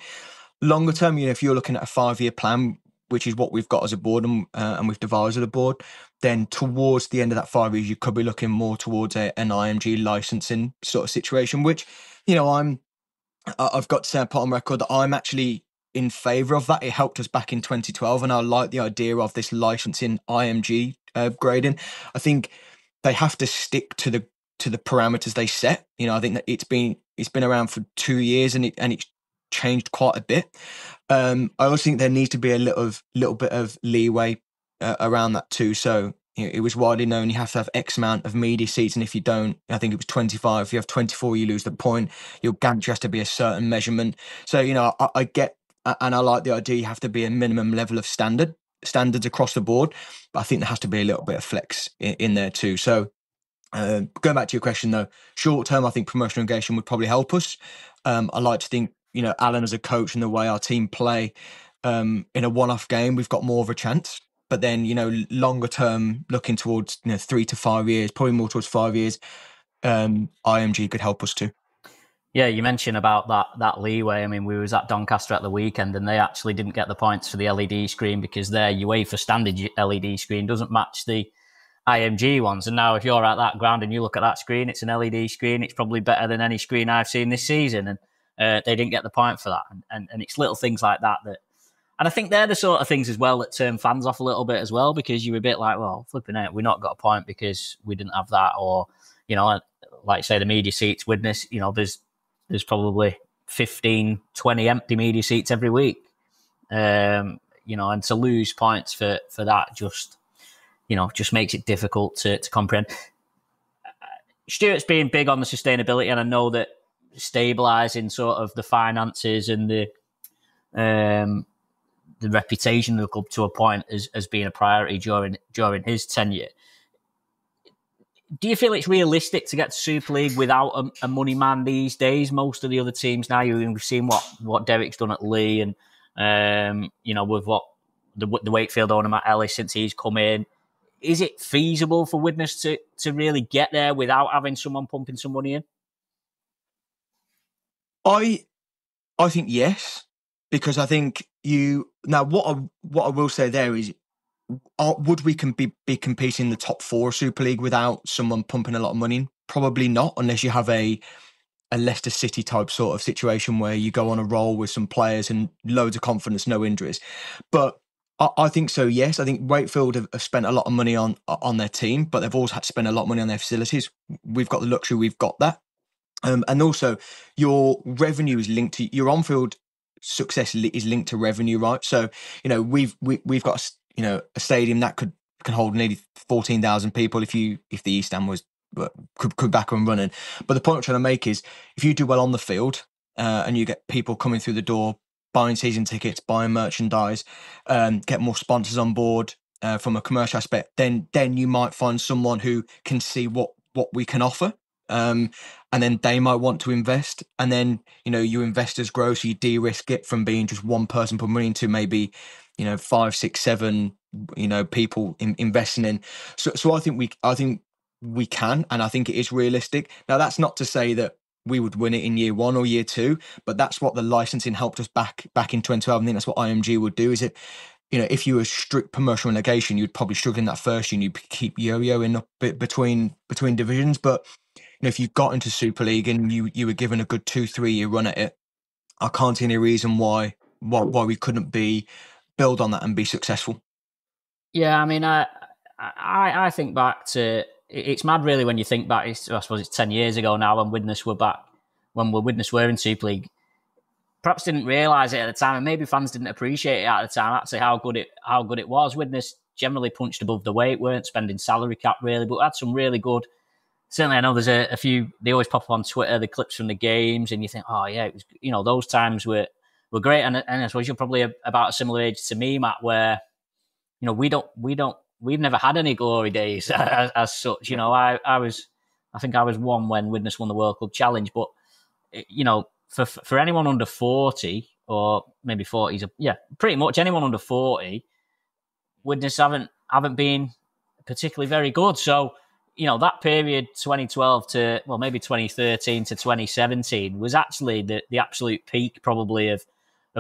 Longer term, if you're looking at a 5-year plan, which is what we've got as a board, and we've devised as a board, then towards the end of that 5 years, you could be looking more towards an IMG licensing sort of situation, which, I've got to say, put on record that I'm actually in favour of that. It helped us back in 2012, and I like the idea of this licensing IMG grading. I think they have to stick to the parameters they set. I think that it's been around for 2 years, and it's changed quite a bit. I also think there needs to be a little bit of leeway around that too. So it was widely known you have to have X amount of media seats, and if you don't, I think it was 25. If you have 24, you lose the point. Your gantry has to be a certain measurement. So I get, and I like the idea you have to be a minimum level of standards across the board, but I think there has to be a little bit of flex in there too. So going back to your question though, short term, I think promotion relegation would probably help us. I like to think, Alan as a coach and the way our team play, in a one-off game, we've got more of a chance. But then, longer term, looking towards 3 to 5 years, probably more towards 5 years, IMG could help us too. Yeah, you mentioned about that leeway. I mean, we was at Doncaster at the weekend, and they actually didn't get the points for the LED screen because their UEFA standard LED screen doesn't match the IMG ones. And now if you're at that ground and you look at that screen, it's an LED screen. It's probably better than any screen I've seen this season. And they didn't get the point for that. And it's little things like that. And I think they're the sort of things as well that turn fans off a little bit as well, because you're a bit like, well, flipping out, we not got a point because we didn't have that. Or, like say the media seats, Widnes, there's probably 15, 20 empty media seats every week. And to lose points for that just makes it difficult to comprehend. Stuart's being big on the sustainability, and I know that stabilising sort of the finances and the reputation of the club to a point has been a priority during his tenure. Do you feel it's realistic to get to Super League without a money man these days? Most of the other teams now, you've seen what Derek's done at Lee, and with what the Wakefield owner Matt Ellis since he's come in. Is it feasible for Widnes to really get there without having someone pumping some money in? I think yes, because I think what I will say there is, would we be competing in the top 4 Super League without someone pumping a lot of money in? Probably not, unless you have a Leicester City type sort of situation where you go on a roll with some players and loads of confidence, no injuries. But I think so, yes. I think Wakefield have spent a lot of money on their team, but they've also had to spend a lot of money on their facilities. We've got the luxury, we've got that. And also, your revenue is linked to your on-field success is linked to revenue, right? So, we've got a stadium that can hold nearly 14,000 people if the East Stand was could back and running. But the point I'm trying to make is, if you do well on the field and you get people coming through the door, buying season tickets, buying merchandise, get more sponsors on board from a commercial aspect, then you might find someone who can see what we can offer. And then they might want to invest, and then your investors grow, so you de-risk it from being just one person putting money into maybe 5, 6, 7 people investing in. So I think we can, and I think it is realistic. Now, that's not to say that we would win it in year 1 or year 2, but that's what the licensing helped us back in 2012. I think that's what IMG would do. Is it, if you were strict promotion relegation, you'd probably struggle in that first year and you'd keep yo-yoing up between divisions. But if you got into Super League and you were given a good 2-3 year run at it, I can't see any reason why we couldn't build on that and be successful. Yeah, I mean, I think back to, it's mad really when you think back. I suppose it's 10 years ago now when Widnes were back, when Widnes were in Super League. Perhaps didn't realise it at the time, and maybe fans didn't appreciate it at the time. Actually, how good it was. Widnes generally punched above the weight, weren't spending salary cap really, but had some really good. Certainly, I know there's a few. They always pop up on Twitter, the clips from the games, and you think, oh yeah, it was. Those times were great. And I suppose you're probably about a similar age to me, Matt, where we've never had any glory days as such. I think I was 1 when Widnes won the World Club Challenge, but for anyone under 40 or maybe 40s, pretty much anyone under 40, Widnes haven't been particularly very good. So. That period, 2012 to, maybe 2013 to 2017, was actually the absolute peak probably of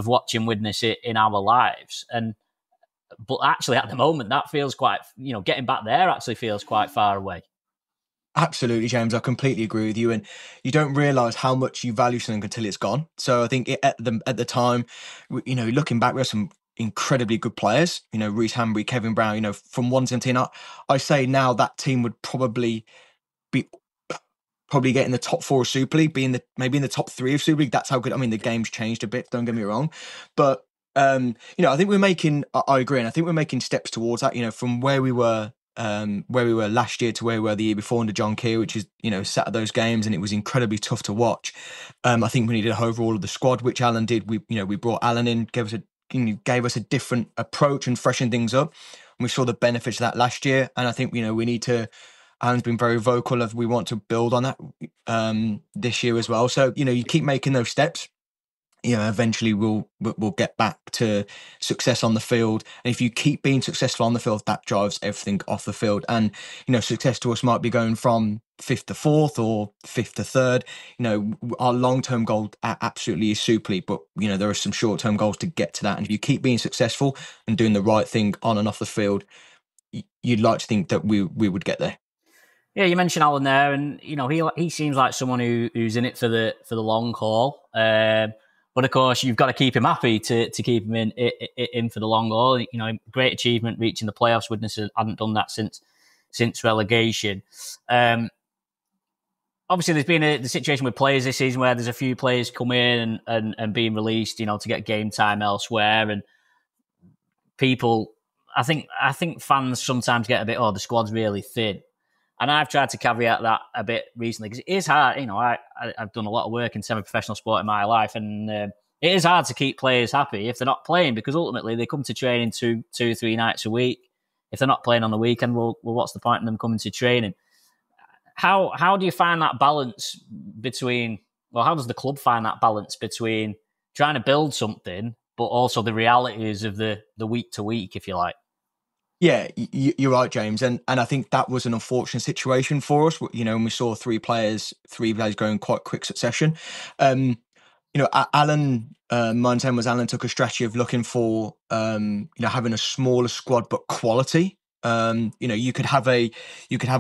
watching Widnes in our lives. But actually at the moment, that feels quite, getting back there actually feels quite far away. Absolutely, James. I completely agree with you. And you don't realise how much you value something until it's gone. So I think at the time, looking back, we have some incredibly good players, Reece Hambury, Kevin Brown, from 117. I say now that team would probably get in the top 4 of Super League, maybe in the top 3 of Super League. That's how good. I mean, the game's changed a bit, don't get me wrong, but I think we're making. I agree, and I think we're making steps towards that. From where we were last year to where we were the year before under John Keir, which is sat at those games, and it was incredibly tough to watch. I think we needed a overhaul of the squad, which Alan did. We brought Alan in, gave us a different approach and freshened things up. And we saw the benefits of that last year. And I think, we need to, Alan's been very vocal of we want to build on that this year as well. So, you keep making those steps. eventually we'll get back to success on the field. And if you keep being successful on the field, that drives everything off the field. And, success to us might be going from 5th to 4th or 5th to 3rd. Our long-term goal absolutely is Super League, but, there are some short-term goals to get to that. And if you keep being successful and doing the right thing on and off the field, you'd like to think that we would get there. Yeah, you mentioned Alan there, and he seems like someone who's in it for the long haul. But of course, you've got to keep him happy to keep him in for the long haul. Great achievement reaching the playoffs. Widnes hadn't done that since relegation. Obviously, there's been the situation with players this season where there's a few players come in and being released, to get game time elsewhere, and people. I think fans sometimes get a bit, the squad's really thin. And I've tried to caveat that a bit recently because it is hard. I've done a lot of work in semi-professional sport in my life, and it is hard to keep players happy if they're not playing, because ultimately they come to training 2-3 nights a week. If they're not playing on the weekend, well, what's the point in them coming to training? How do you find that balance between? Well, how does the club find that balance between trying to build something, but also the realities of the week to week, if you like? Yeah, you're right, James, and I think that was an unfortunate situation for us. When we saw three players go in quite quick succession. Alan, my understanding was Alan took a strategy of looking for having a smaller squad but quality. You could have a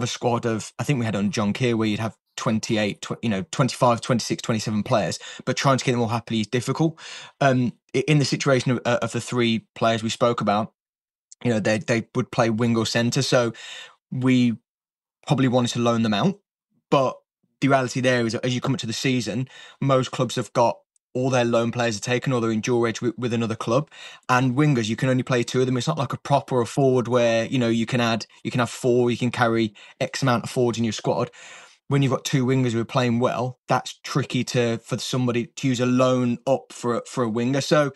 squad of, I think we had on John Keir, where you'd have 28, 25, 26, 27 players, but trying to get them all happily is difficult. In the situation of the three players we spoke about, they would play wing or centre, so we probably wanted to loan them out. But the reality there is, as you come into the season, most clubs have got all their loan players are taken, or they're in dual reg with another club. And wingers, you can only play two of them. It's not like a prop or a forward where you can have four, you can carry X amount of forwards in your squad. When you've got two wingers who are playing well, that's tricky for somebody to use a loan up for a winger. So.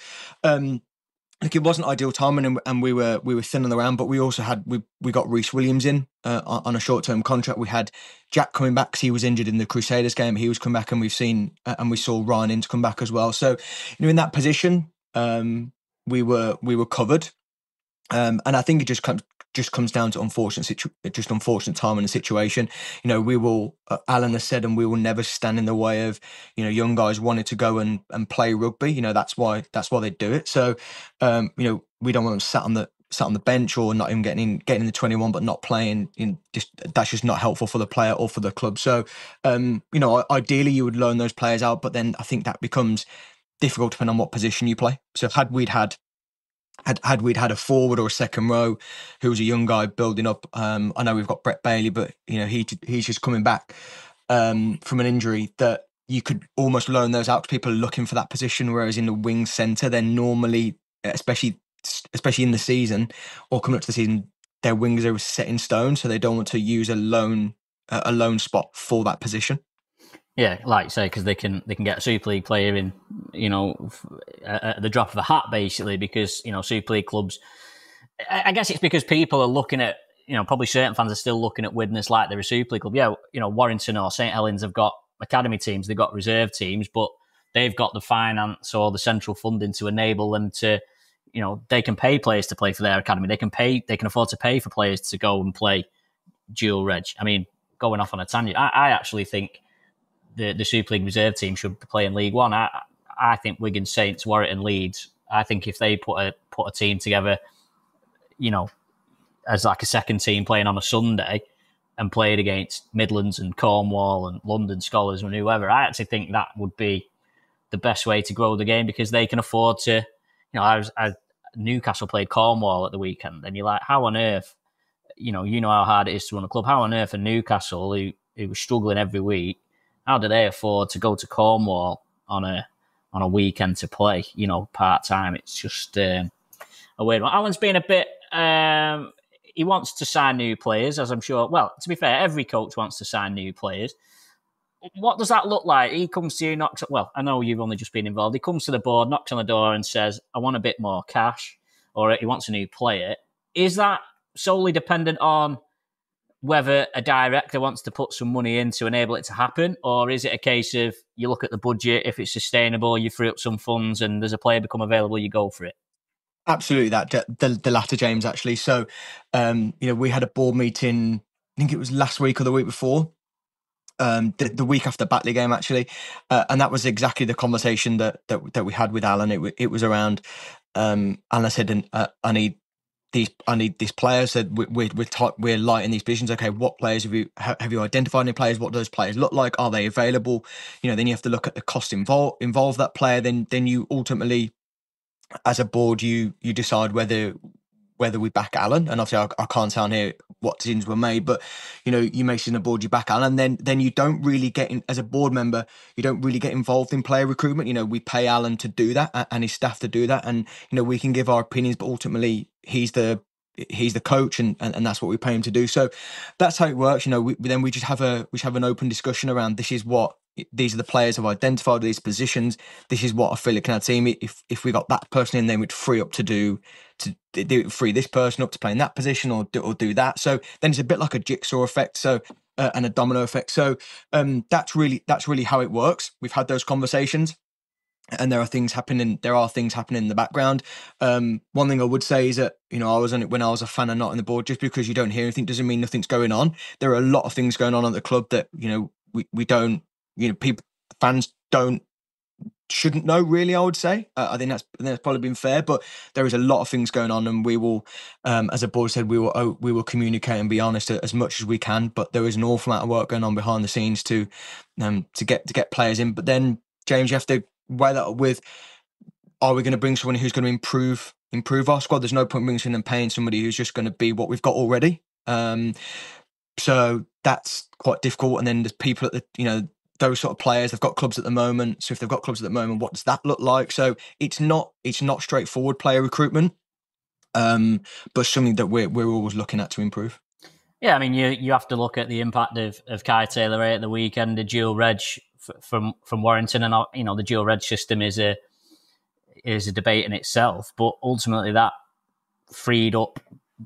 It wasn't ideal timing, and we were thin on the round, but we also had we got Reece Williams in on a short term contract. We had Jack coming back because he was injured in the Crusaders game. He was coming back, and we saw Ryan Ince come back as well. So in that position, we were covered, and I think it just comes down to unfortunate time in the situation. We will, Alan has said, and we will never stand in the way of, young guys wanting to go and play rugby. That's why they do it. So, we don't want them sat on the bench or not even getting in the 21, but not playing. That's just not helpful for the player or for the club. So, ideally you would loan those players out, but then I think that becomes difficult depending on what position you play. So had we had a forward or a second row who was a young guy building up, I know we've got Brett Bailey, but he's just coming back from an injury, that you could almost loan those out to people looking for that position. Whereas in the wing centre, they're normally, especially in the season or coming up to the season, their wings are set in stone, so they don't want to use a loan spot for that position. Yeah, like you say, because they can get a Super League player in, at the drop of a hat, basically, because, Super League clubs, I guess it's because people are looking at, probably certain fans are still looking at Widnes like they're a Super League club. Yeah, Warrington or St Helens have got academy teams, they've got reserve teams, but they've got the finance or the central funding to enable them to, they can pay players to play for their academy. They can afford to pay for players to go and play dual reg. I mean, going off on a tangent, I actually think the Super League reserve team should be playing League One. I think Wigan, Saints, Warrington, Leeds, I think if they put a team together, as like a second team playing on a Sunday and played against Midlands and Cornwall and London Scholars and whoever, I actually think that would be the best way to grow the game, because they can afford to, Newcastle played Cornwall at the weekend, and you're like, how on earth, how hard it is to run a club, how on earth are Newcastle, who was struggling every week, how do they afford to go to Cornwall on a weekend to play, part-time? It's just a weird one. Alan's been a bit... he wants to sign new players, as I'm sure... Well, to be fair, every coach wants to sign new players. What does that look like? He comes to you, knocks... Well, I know you've only just been involved. He comes to the board, knocks on the door and says, I want a bit more cash, or he wants a new player. Is that solely dependent on whether a director wants to put some money in to enable it to happen, or is it a case of you look at the budget, if it's sustainable, you free up some funds and there's a player become available, you go for it? Absolutely, the latter, James, actually. So, we had a board meeting, I think it was last week or the week before, the week after Batley game, actually. And that was exactly the conversation that we had with Alan. It was around, and I said, I need these players. That we're light in these positions. Okay, what players have you identified any players? What do those players look like? Are they available? Then you have to look at the cost involve that player. Then you ultimately, as a board, you decide whether we back Alan. And obviously I can't tell here what decisions were made, but you may see on the board you back Alan, then you don't really get in, as a board member, you don't really get involved in player recruitment. We pay Alan to do that and his staff to do that, and we can give our opinions, but ultimately he's the coach, and that's what we pay him to do. So that's how it works. We just have an open discussion around, these are the players I've identified, these positions. This is what I feel it can add team. If we got that person in, then we'd free up to free this person up to play in that position or do that. So then it's a bit like a jigsaw effect. So and a domino effect. So that's really how it works. We've had those conversations, and there are things happening in the background. One thing I would say is that when I was a fan and not on the board, just because you don't hear anything doesn't mean nothing's going on. There are a lot of things going on at the club that we don't. Fans shouldn't know, really. I would say. I think that's probably been fair, but there is a lot of things going on, and we will, as a board said, we will communicate and be honest as much as we can. But there is an awful amount of work going on behind the scenes to get players in. But then, James, you have to weigh that up with: are we going to bring someone who's going to improve our squad? There's no point bringing in and paying somebody who's just going to be what we've got already. So that's quite difficult. And then there's people at the those sort of players, they've got clubs at the moment. So if they've got clubs at the moment, what does that look like? So it's not straightforward player recruitment, but something that we're always looking at to improve. Yeah, I mean, you have to look at the impact of Cai Taylor-Wray at the weekend, the dual reg from Warrington, and the dual reg system is a debate in itself. But ultimately, that freed up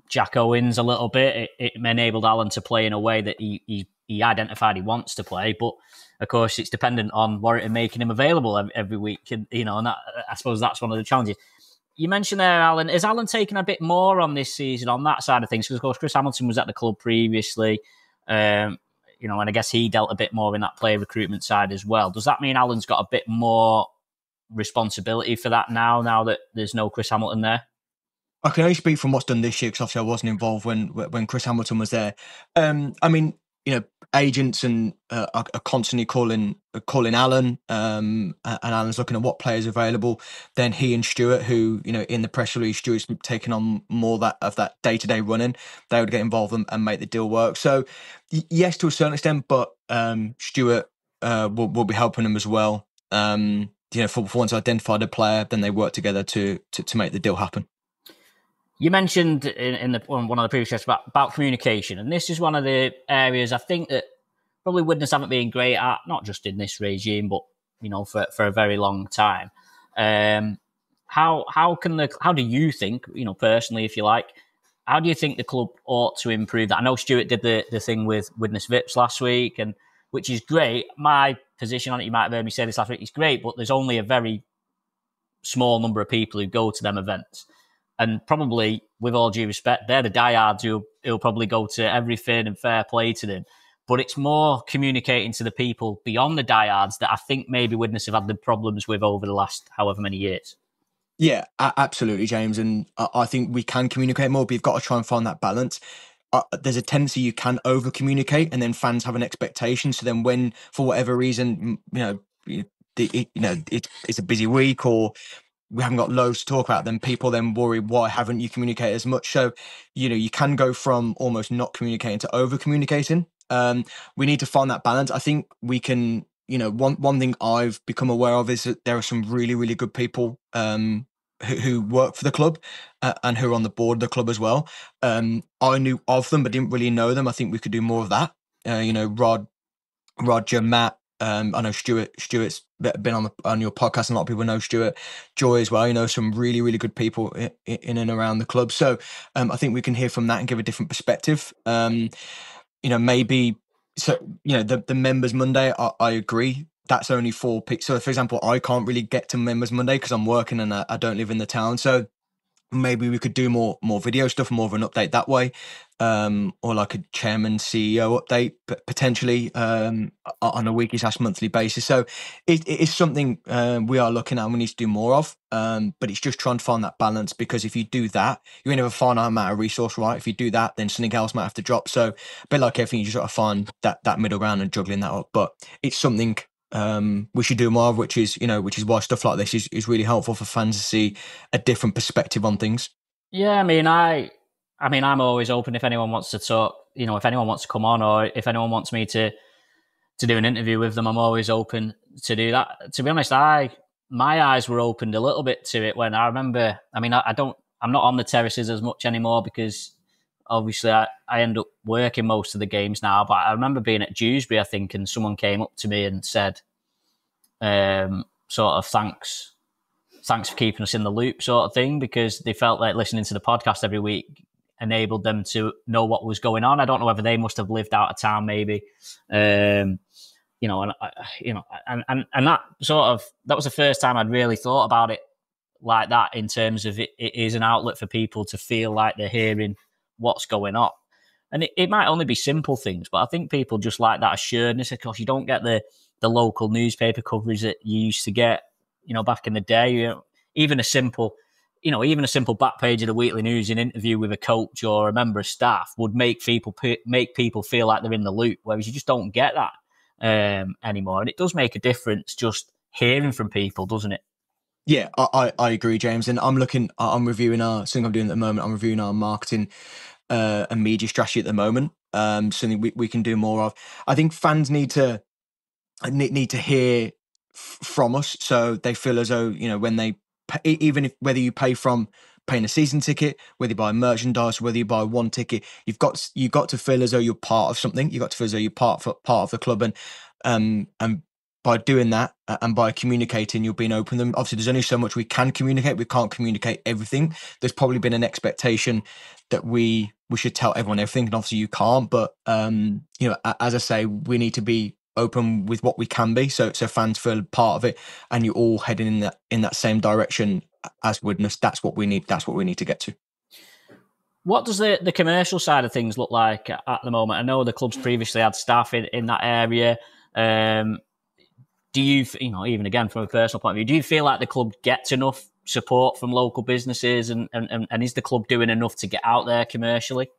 Jack Owens a little bit. It enabled Alan to play in a way that he identified he wants to play, but of course it's dependent on Warrington making him available every week, and that, I suppose that's one of the challenges. You mentioned there, Alan. Is Alan taking a bit more on this season on that side of things? Because of course Chris Hamilton was at the club previously, and I guess he dealt a bit more in that player recruitment side as well. Does that mean Alan's got a bit more responsibility for that now that there's no Chris Hamilton there? I can only speak from what's done this year, because obviously I wasn't involved when Chris Hamilton was there. I mean, agents and are constantly calling Alan, and Alan's looking at what players are available. Then he and Stuart, who in the press release, Stuart's taking on more of that day-to-day running. They would get involved and make the deal work. So yes, to a certain extent, but Stuart will be helping them as well. For once identified a player, then they work together to make the deal happen. You mentioned in one of the previous chats about communication, and this is one of the areas I think that probably Widnes haven't been great at, not just in this regime, but for a very long time. How do you think, personally, if you like, how do you think the club ought to improve that? I know Stuart did the thing with Widnes Vips last week, and which is great. My position on it, you might have heard me say this last week, is great, but there's only a very small number of people who go to them events. And probably, with all due respect, they're the diehards who'll probably go to everything, and fair play to them. But it's more communicating to the people beyond the diehards that I think maybe Widnes have had the problems with over the last however many years. Yeah, absolutely, James. And I think we can communicate more, but you've got to try and find that balance. There's a tendency you can over communicate, and then fans have an expectation. So then, when for whatever reason, it's a busy week, or we haven't got loads to talk about, then people then worry, why haven't you communicated as much? So, you can go from almost not communicating to over communicating. We need to find that balance. I think we can, one thing I've become aware of is that there are some really, really good people who work for the club and who are on the board of the club as well. I knew of them, but didn't really know them. I think we could do more of that. Roger, Matt, I know Stuart's been on your podcast, and a lot of people know Stuart. Joy as well, some really, really good people in and around the club. So I think we can hear from that and give a different perspective. maybe, so, the Members Monday, I agree. That's only for people. So, for example, I can't really get to Members Monday because I'm working and I don't live in the town. So maybe we could do more video stuff, more of an update that way, or like a chairman CEO update, potentially on a weekly / monthly basis. So it is something we are looking at and we need to do more of, but it's just trying to find that balance, because if you do that, you only have a finite amount of resource, right? If you do that, then something else might have to drop. So a bit like everything, you just got to find that middle ground and juggling that up. But it's something we should do more of, which is why stuff like this is really helpful for fans to see a different perspective on things. Yeah, I mean, I'm always open if anyone wants to talk. If anyone wants to come on, or if anyone wants me to do an interview with them, I'm always open to do that. To be honest, my eyes were opened a little bit to it when I remember. I mean, I'm not on the terraces as much anymore because obviously I end up working most of the games now. But I remember being at Dewsbury, I think, and someone came up to me and said, sort of thanks for keeping us in the loop, sort of thing, because they felt like listening to the podcast every week enabled them to know what was going on. I don't know whether they must have lived out of town, maybe, and that sort of, that was the first time I'd really thought about it like that, in terms of it is an outlet for people to feel like they're hearing what's going on. And it might only be simple things, but I think people just like that assuredness. Of course, you don't get the local newspaper coverage that you used to get, back in the day. Even a simple back page of the Weekly News, an interview with a coach or a member of staff would make people feel like they're in the loop, whereas you just don't get that anymore. And it does make a difference just hearing from people, doesn't it? Yeah, I agree, James. And I'm reviewing something I'm doing at the moment. I'm reviewing our marketing and media strategy at the moment. Something we can do more of. I think fans need to hear from us, so they feel as though, when they pay, even if whether you pay from paying a season ticket, whether you buy merchandise, whether you buy one ticket, you've got to feel as though you're part of something. You've got to feel as though you're part of the club, and by doing that and by communicating, you're being open to them. Obviously, there's only so much we can communicate. We can't communicate everything. There's probably been an expectation that we should tell everyone everything, and obviously you can't. But as I say, we need to be open with what we can be, so fans feel part of it, and you're all heading in that same direction as Widnes. That's what we need to get to. What does the commercial side of things look like at the moment? I know the club's previously had staff in that area. Do you, even again from a personal point of view, do you feel like the club gets enough support from local businesses, and is the club doing enough to get out there commercially?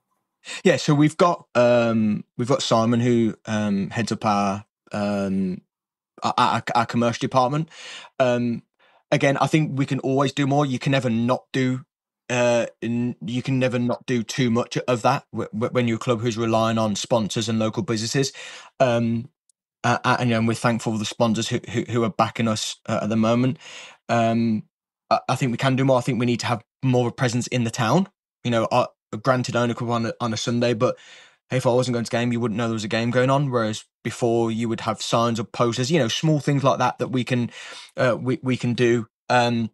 Yeah, so we've got Simon, who heads up our commercial department. Again, I think we can always do more. You can never not do too much of that when you're a club who's relying on sponsors and local businesses. And we're thankful for the sponsors who are backing us at the moment. I think we can do more. I think we need to have more of a presence in the town. Granted, I only come on a Sunday, but if I wasn't going to the game, you wouldn't know there was a game going on. Whereas before, you would have signs or posters, small things like that we can we can do. We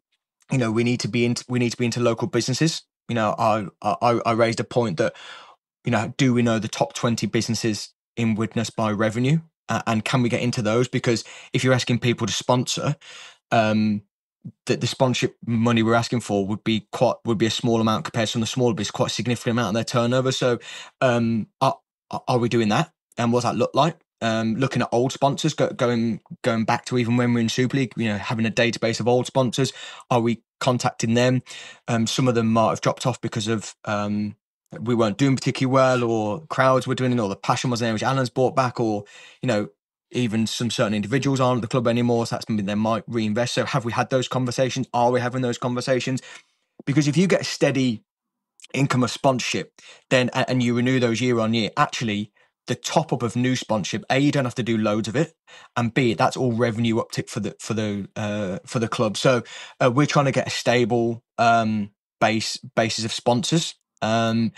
need to be into local businesses. I raised a point that, do we know the top 20 businesses in Widnes by revenue, and can we get into those? Because if you're asking people to sponsor, the sponsorship money we're asking for would be a small amount compared to some of the smaller businesses, quite a significant amount of their turnover. So are we doing that? And what does that look like? Looking at old sponsors, going back to even when we're in Super League, having a database of old sponsors. Are we contacting them? Some of them might have dropped off because of we weren't doing particularly well, or crowds were doing it, or the passion wasn't there, which Alan's brought back, or even some certain individuals aren't at the club anymore, so that's something they might reinvest. So have we had those conversations? Are we having those conversations? Because if you get a steady income of sponsorship, then and you renew those year on year, actually the top up of new sponsorship, A, you don't have to do loads of it, and B, that's all revenue uptick for the club. So we're trying to get a stable basis of sponsors. And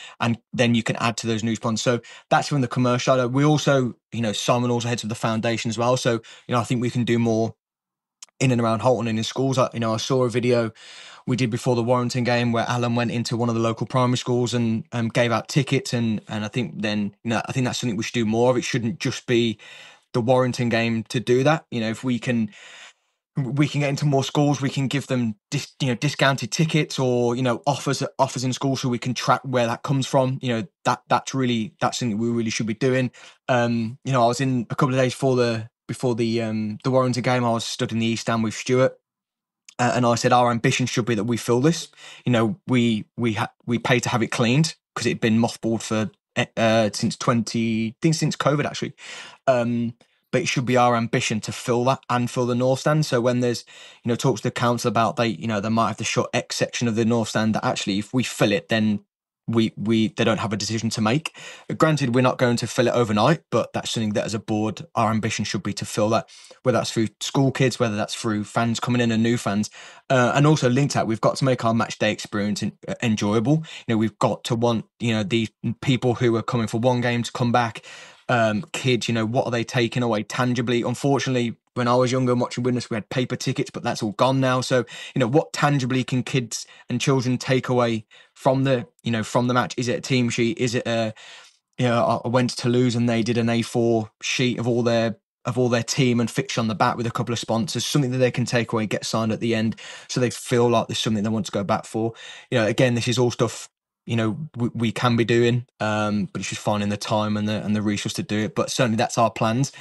then you can add to those new sponsors. So that's from the commercial. We also, Simon also heads of the foundation as well. So, I think we can do more in and around Holton and in schools. I saw a video we did before the Warrington game where Alan went into one of the local primary schools and gave out tickets, and I think then I think that's something we should do more of. It shouldn't just be the Warrington game to do that. If we can get into more schools, we can give them discounted tickets or offers in schools so we can track where that comes from. That's something we really should be doing. I was in a couple of days before the Warrington game. I was stood in the East Stand with Stuart. And I said our ambition should be that we fill this. We pay to have it cleaned because it'd been mothballed for since COVID actually. But it should be our ambition to fill that and fill the North Stand. So when there's talks to the council about they might have to shut X section of the North Stand, that actually if we fill it, then they don't have a decision to make. Granted, we're not going to fill it overnight, but that's something that as a board, our ambition should be to fill that, whether that's through school kids, whether that's through fans coming in and new fans. And also linked to that, we've got to make our match day experience enjoyable. We've got to want, these people who are coming for one game to come back. Kids, what are they taking away tangibly? Unfortunately, when I was younger and watching Widnes, we had paper tickets, but that's all gone now. So, what tangibly can kids and children take away from the match? Is it a team sheet? Is it I went to Toulouse and they did an A4 sheet of all their team and fixture on the back with a couple of sponsors, something that they can take away, get signed at the end, so they feel like there's something they want to go back for. Again, this is all stuff we can be doing, but it's just finding the time and the resource to do it. But certainly that's our plans,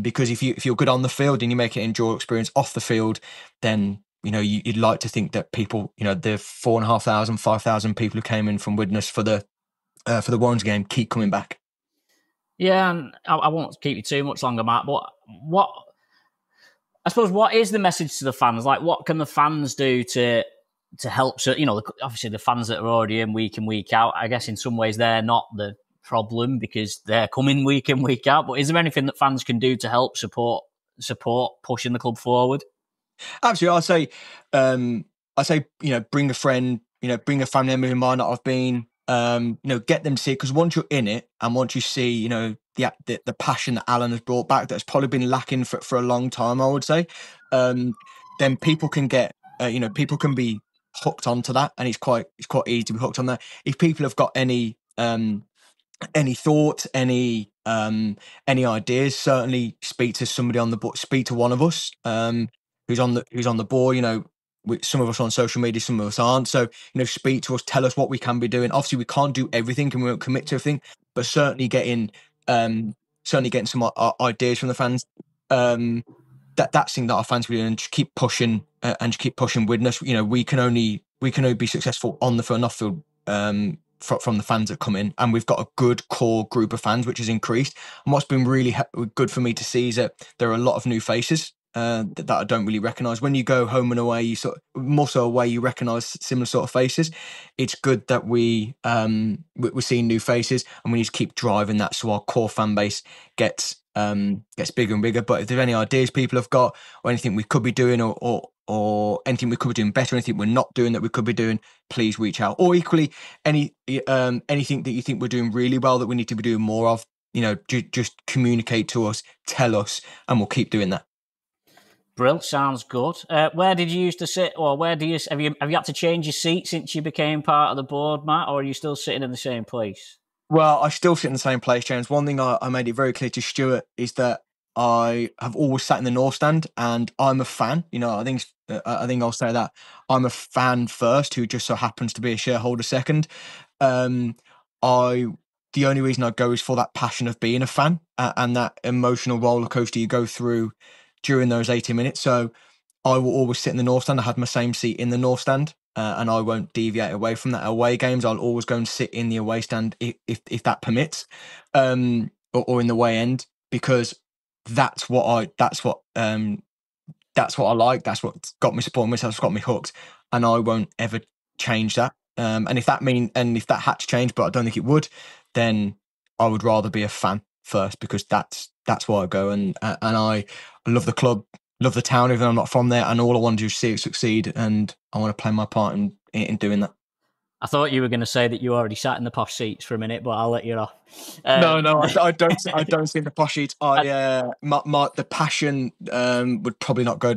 because if you're good on the field and you make it an enjoyable experience off the field, then you'd like to think that people, the 4,500, 5,000 people who came in from Widnes for the Warrington game keep coming back. Yeah, and I won't keep you too much longer, Matt, but what is the message to the fans? Like, what can the fans do to help? So, obviously the fans that are already in week out, I guess in some ways they're not the problem because they're coming week in, week out. But is there anything that fans can do to help support pushing the club forward? Absolutely. I say, bring a friend, bring a family member who might not have been, get them to see it, because once you're in it and once you see, the passion that Alan has brought back, that's probably been lacking for a long time, I would say, then people can get, people can be hooked onto that, and it's quite easy to be hooked on that. If people have got any thoughts, any ideas, certainly speak to somebody on the board, speak to one of us who's on the board. Some of us are on social media, some of us aren't. So speak to us, tell us what we can be doing. Obviously we can't do everything and we won't commit to everything, but certainly getting some ideas from the fans. That's thing that our fans will do, and just keep pushing Widnes. We can only be successful on the field and off field from the fans that come in, and we've got a good core group of fans which has increased. And what's been really good for me to see is that there are a lot of new faces that I don't really recognise. When you go home and away, more so away, you recognise similar sort of faces. It's good that we're seeing new faces, and we need to keep driving that so our core fan base gets bigger and bigger. But if there's any ideas people have got, or anything we could be doing, or anything we could be doing better, anything we're not doing that we could be doing, please reach out. Or equally, anything that you think we're doing really well that we need to be doing more of, just communicate to us, tell us, and we'll keep doing that. Brill, sounds good. Where did you used to sit, or where do you have you had to change your seat since you became part of the board, Matt, or are you still sitting in the same place? Well, I still sit in the same place, James. One thing I made it very clear to Stuart is that I have always sat in the North Stand, and I'm a fan. I think I'll say that I'm a fan first, who just so happens to be a shareholder second. The only reason I go is for that passion of being a fan and that emotional roller coaster you go through during those 80 minutes. So I will always sit in the North Stand. I had my same seat in the North Stand, and I won't deviate away from that. Away games, I'll always go and sit in the away stand if that permits, or in the away end, because that's what I like. That's what got me supporting myself. It's got me hooked, and I won't ever change that. And if that had to change, but I don't think it would, then I would rather be a fan first, because that's why I go, and I love the club, love the town, even though I'm not from there, and all I want to do is see it succeed, and I want to play my part in doing that. I thought you were going to say that you already sat in the posh seats for a minute, but I'll let you off. No, I don't. I don't see the posh seats. The passion would probably not go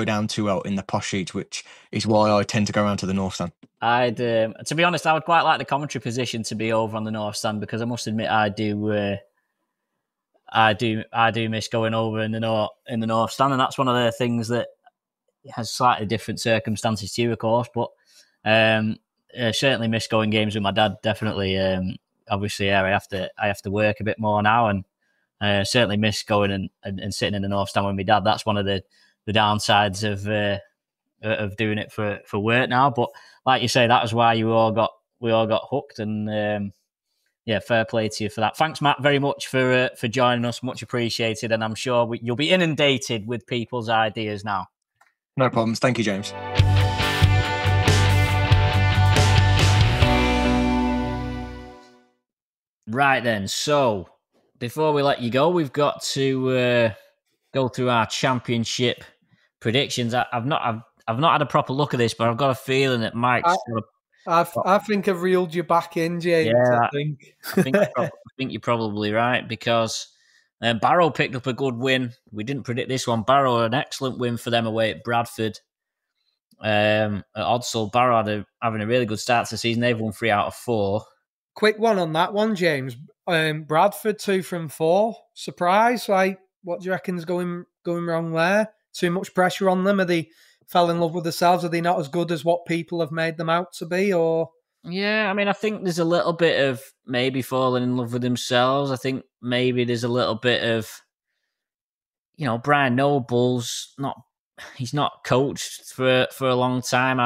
down too well in the posh seats, which is why I tend to go around to the north stand. To be honest, I would quite like the commentary position to be over on the north stand, because I must admit I do miss going over in the north stand, and that's one of the things that has slightly different circumstances to you, of course, but certainly miss going games with my dad. Definitely, obviously, I have to work a bit more now, and certainly miss going and sitting in the north stand with my dad. That's one of the downsides of doing it for work now. But like you say, that was why we all got hooked, and fair play to you for that. Thanks, Matt, very much for joining us. Much appreciated, and I'm sure you'll be inundated with people's ideas now. No problems. Thank you, James. Right then, so before we let you go, we've got to go through our championship predictions. I've not had a proper look at this, but I've got a feeling that Mike's. I think I've reeled you back in, James. Yeah, I think you're probably right, because Barrow picked up a good win. We didn't predict this one. Barrow, an excellent win for them away at Bradford. At Odsal, Barrow having a really good start to the season. They've won 3 out of 4. Quick one on that one, James. Bradford 2 from 4. Surprise! Like, what do you reckon's going wrong there? Too much pressure on them? Are they fell in love with themselves? Are they not as good as what people have made them out to be? Or yeah, I mean, I think there's a little bit of maybe falling in love with themselves. I think maybe there's a little bit of, Brian Noble's he's not coached for a long time.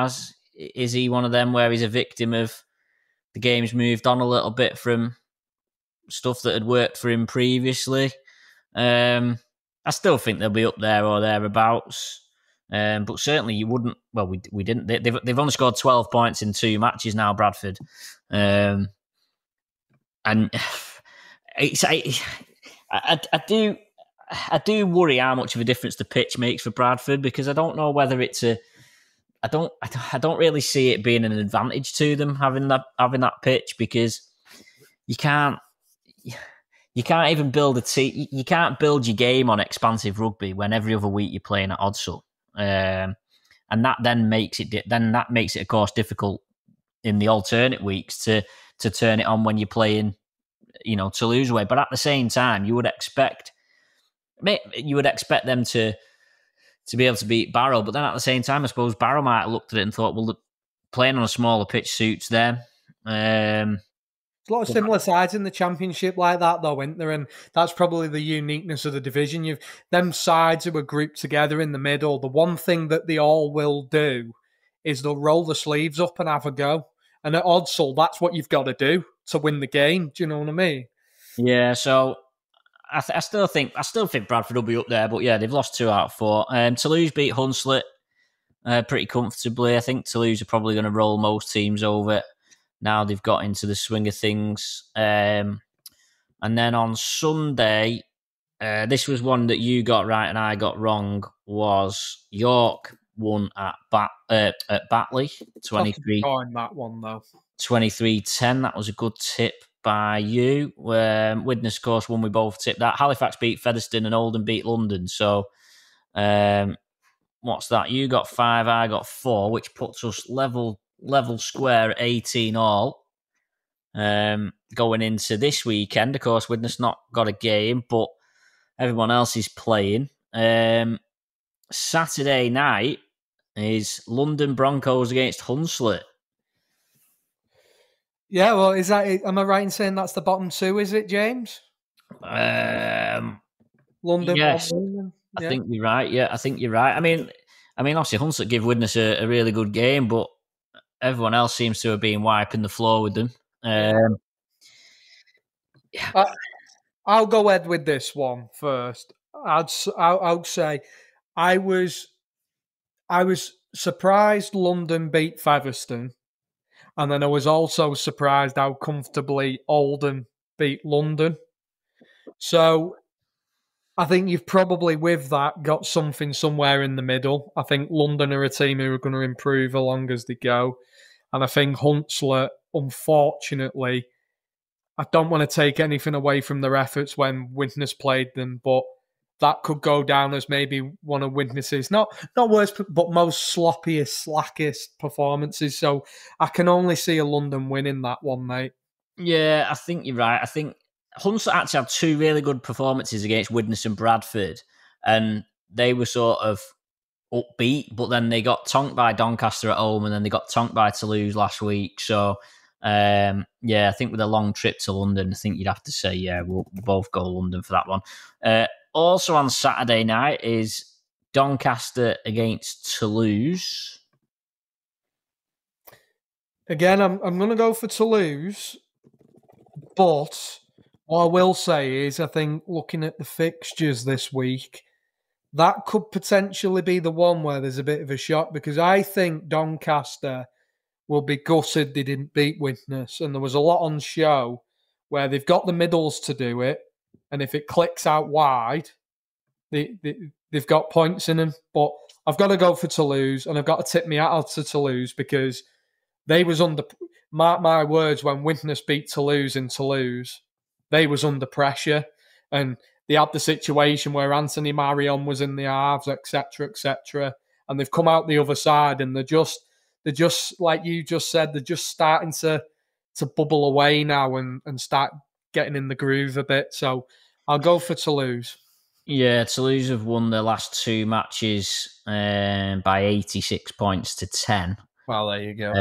Is he one of them where he's a victim of the game's moved on a little bit from stuff that had worked for him previously? I still think they'll be up there or thereabouts. But certainly you wouldn't. Well, we didn't. They've only scored 12 points in 2 matches now, Bradford, and I do worry how much of a difference the pitch makes for Bradford, because I don't know whether it's I don't really see it being an advantage to them having that pitch, because you can't even build a team. You can't build your game on expansive rugby when every other week you're playing at Odsal. And that then makes it of course difficult in the alternate weeks to turn it on when you're playing, Toulouse away. But at the same time, you would expect them to be able to beat Barrow. But then at the same time, I suppose Barrow might have looked at it and thought, well, playing on a smaller pitch suits them. There's a lot of similar sides in the championship like that, though, isn't there? And that's probably the uniqueness of the division. Them sides who are grouped together in the middle. The one thing that they all will do is they'll roll the sleeves up and have a go. And at Odsal, that's what you've got to do to win the game. Do you know what I mean? Yeah. So I still think Bradford will be up there, but yeah, they've lost 2 out of 4. Toulouse beat Hunslet pretty comfortably. I think Toulouse are probably going to roll most teams over. Now they've got into the swing of things. And then on Sunday, this was one that you got right and I got wrong, was York won at Batley, 23. That one, though. 23-10. That was a good tip by you. Widnes, of course, won. We both tipped that. Halifax beat Featherstone and Oldham beat London. So what's that? You got 5, I got 4, which puts us level square at 18 all. Going into this weekend, of course, Widnes not got a game, but everyone else is playing. Saturday night is London Broncos against Hunslet. Yeah, well, am I right in saying that's the bottom 2, is it, James? London. Yes. I think you're right. Yeah, I think you're right. I mean, obviously Hunslet give Widnes a really good game, but everyone else seems to have been wiping the floor with them. I'll go ahead with this one first. I'll say I was surprised London beat Featherstone, and then I was also surprised how comfortably Oldham beat London. So I think you've probably, with that, got something somewhere in the middle. I think London are a team who are going to improve along as they go. And I think Hunslet, unfortunately, I don't want to take anything away from their efforts when Widnes played them, but that could go down as maybe one of Widnes's not worst, but most sloppiest, slackest performances. So I can only see a London winning that one, mate. Yeah, I think you're right. I think Hunslet actually had two really good performances against Widnes and Bradford, and they were sort of upbeat, but then they got tonked by Doncaster at home, and then they got tonked by Toulouse last week. So, I think with a long trip to London, I think you'd have to say, we'll both go London for that one. Also on Saturday night is Doncaster against Toulouse. Again, I'm going to go for Toulouse, but what I will say is I think looking at the fixtures this week, that could potentially be the one where there's a bit of a shock, because I think Doncaster will be gutted they didn't beat Widnes, and there was a lot on show where they've got the middles to do it, and if it clicks out wide, they've got points in them. But I've got to go for Toulouse, and I've got to tip my hat out to Toulouse because they was under, mark my words, when Widnes beat Toulouse in Toulouse, they was under pressure, and they had the situation where Anthony Marion was in the halves, etc., and they've come out the other side, and they're just like you just said, they're just starting to bubble away now and start getting in the groove a bit. So I'll go for Toulouse. Yeah, Toulouse have won their last two matches by 86 points to 10. Well, there you go.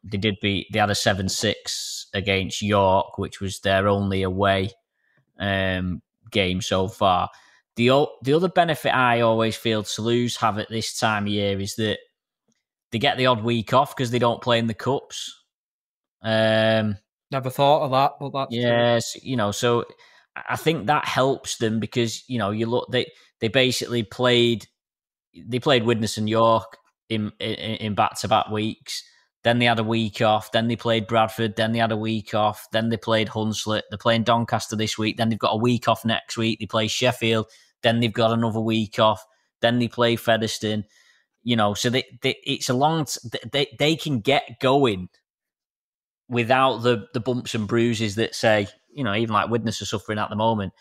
They had a 7-6 against York, which was their only away game so far. The other benefit I always feel Toulouse have at this time of year is that they get the odd week off because they don't play in the cups. Never thought of that, but that's true. So I think that helps them because you look, they basically played Widnes and York in back-to-back weeks. Then they had a week off. Then they played Bradford. Then they had a week off. Then they played Hunslet. They're playing Doncaster this week. Then they've got a week off next week. They play Sheffield. Then they've got another week off. Then they play Featherstone. So it's a long. They can get going without the bumps and bruises that say even like Widnes are suffering at the moment.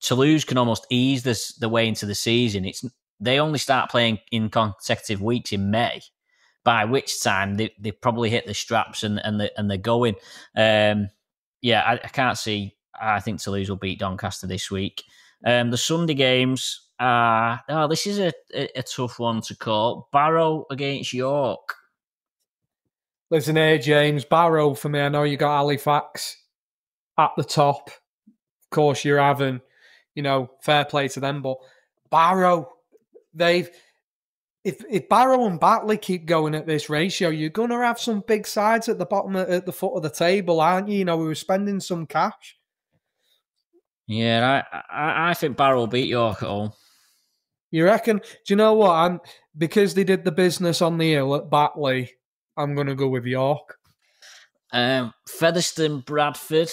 Toulouse can almost ease the way into the season. They only start playing in consecutive weeks in May, by which time they probably hit the straps and they're going. I can't see. I think Toulouse will beat Doncaster this week. The Sunday games are. This is a tough one to call. Barrow against York. Listen here, James. Barrow for me. I know you got Halifax at the top. Of course, you're having, fair play to them, but Barrow, If Barrow and Batley keep going at this ratio, you're going to have some big sides at the foot of the table, aren't you? We were spending some cash. Yeah, I think Barrow will beat York at home. You reckon? Do you know what? Because they did the business on the hill at Batley, I'm going to go with York. Featherstone, Bradford.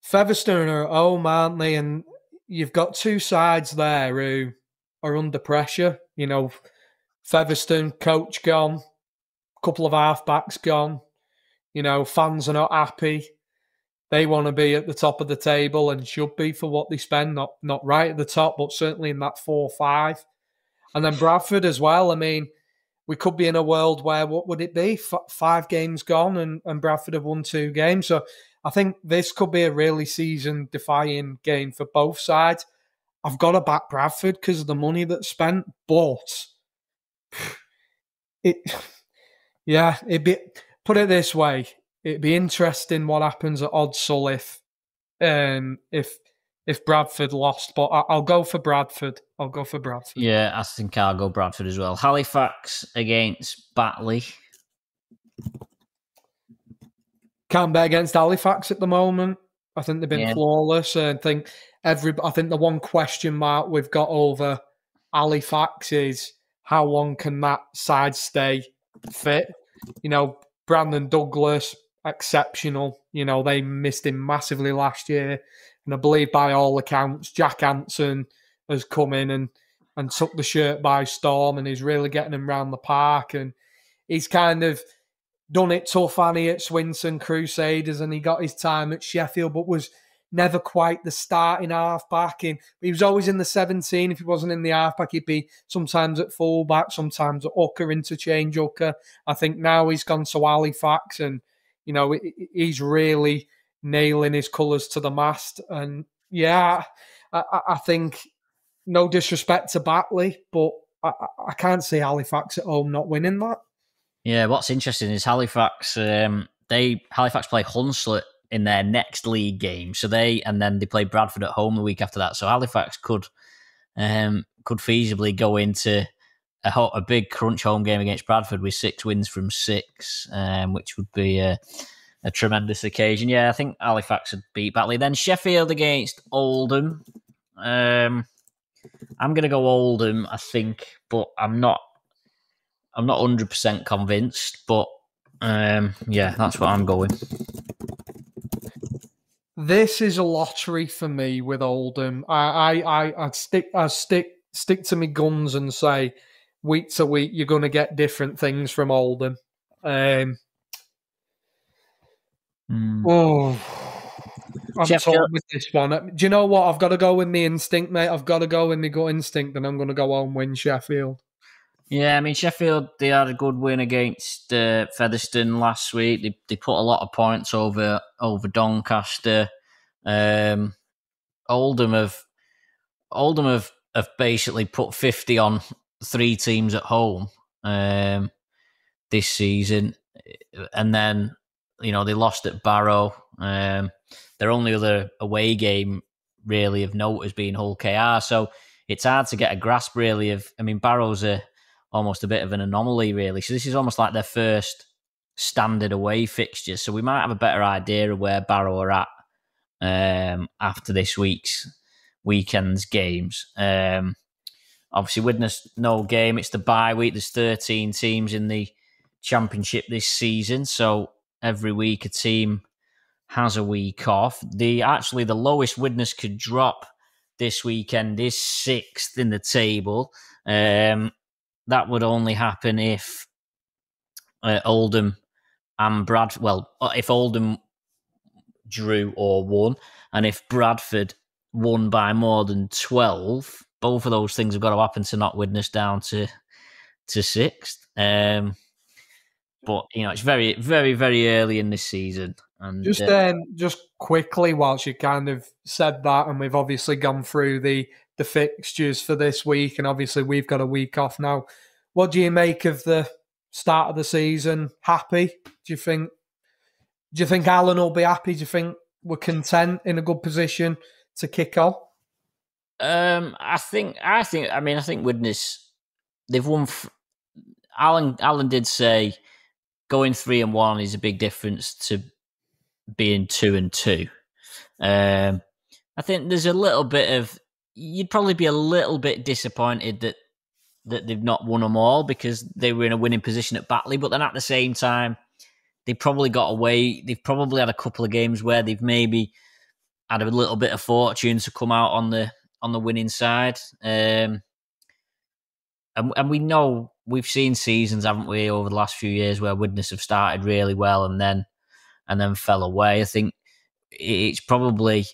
Featherstone are at home, aren't they? And you've got two sides there who are under pressure. Featherstone, coach gone, couple of halfbacks gone. Fans are not happy. They want to be at the top of the table and should be for what they spend. Not right at the top, but certainly in that 4-5. And then Bradford as well. I mean, we could be in a world where, what would it be? 5 games gone and Bradford have won 2 games. So I think this could be a really season-defying game for both sides. I've got to back Bradford because of the money that's spent, but put it this way, it'd be interesting what happens at Odsal if Bradford lost, but I'll go for Bradford. Yeah, I think I'll go Bradford as well. Halifax against Batley. Can't bet against Halifax at the moment. I think they've been flawless. I think the one question mark we've got over Halifax is how long can that side stay fit? Brandon Douglas, exceptional. They missed him massively last year. And I believe by all accounts, Jack Hansen has come in and and took the shirt by storm, and he's really getting them round the park. And he's kind of done it tough, Annie, at Swinton Crusaders, and he got his time at Sheffield, but was never quite the starting halfback. And he was always in the 17. If he wasn't in the halfback, he'd be sometimes at fullback, sometimes at hooker, interchange hooker. I think now he's gone to Halifax, and he's really nailing his colours to the mast. And yeah, I think, no disrespect to Batley, but I can't see Halifax at home not winning that. Yeah, what's interesting is Halifax play Hunslet in their next league game. So then they play Bradford at home the week after that. So Halifax could feasibly go into a big crunch home game against Bradford with 6 wins from 6, which would be a tremendous occasion. Yeah, I think Halifax would beat Batley. Then Sheffield against Oldham. I'm going to go Oldham, I think, but I'm not 100% convinced. But yeah, that's what I'm going. This is a lottery for me with Oldham. I'd stick to my guns and say week to week you're going to get different things from Oldham. Oh, I'm torn with this one. Do you know what? I've got to go with my instinct, mate. I've got to go with my gut instinct, and I'm going to go home win Sheffield. Yeah, I mean, Sheffield, they had a good win against Featherstone last week. They put a lot of points over Doncaster. Oldham have basically put 50 on 3 teams at home this season, and then they lost at Barrow. Their only other away game really of note has been Hull KR, so it's hard to get a grasp really of. I mean, Barrow's almost a bit of an anomaly really, so this is almost like their first standard away fixture. So we might have a better idea of where Barrow are at after this weekend's games. Obviously, Widnes no game. It's the bye week. There's 13 teams in the championship this season, so every week a team has a week off. The lowest Widnes could drop this weekend is 6th in the table. That would only happen if Oldham and Bradford. Well, if Oldham drew or won, and if Bradford won by more than 12, both of those things have got to happen to knock Widnes down to 6th. But it's very, very, very early in this season. And just quickly, whilst you kind of said that, and we've obviously gone through the fixtures for this week, and obviously we've got a week off now. What do you make of the start of the season? Happy? Do you think Alan will be happy? Do you think we're content, in a good position to kick off? I think Widnes, they've won. Alan did say going 3-1 is a big difference to being 2-2. I think there's a little bit of, you'd probably be a little bit disappointed that they've not won them all because they were in a winning position at Batley, but then at the same time, they probably got away. They've probably had a couple of games where they've maybe had a little bit of fortune to come out on the winning side. And we know, we've seen seasons, haven't we, over the last few years where Widnes have started really well and then fell away. I think it's probably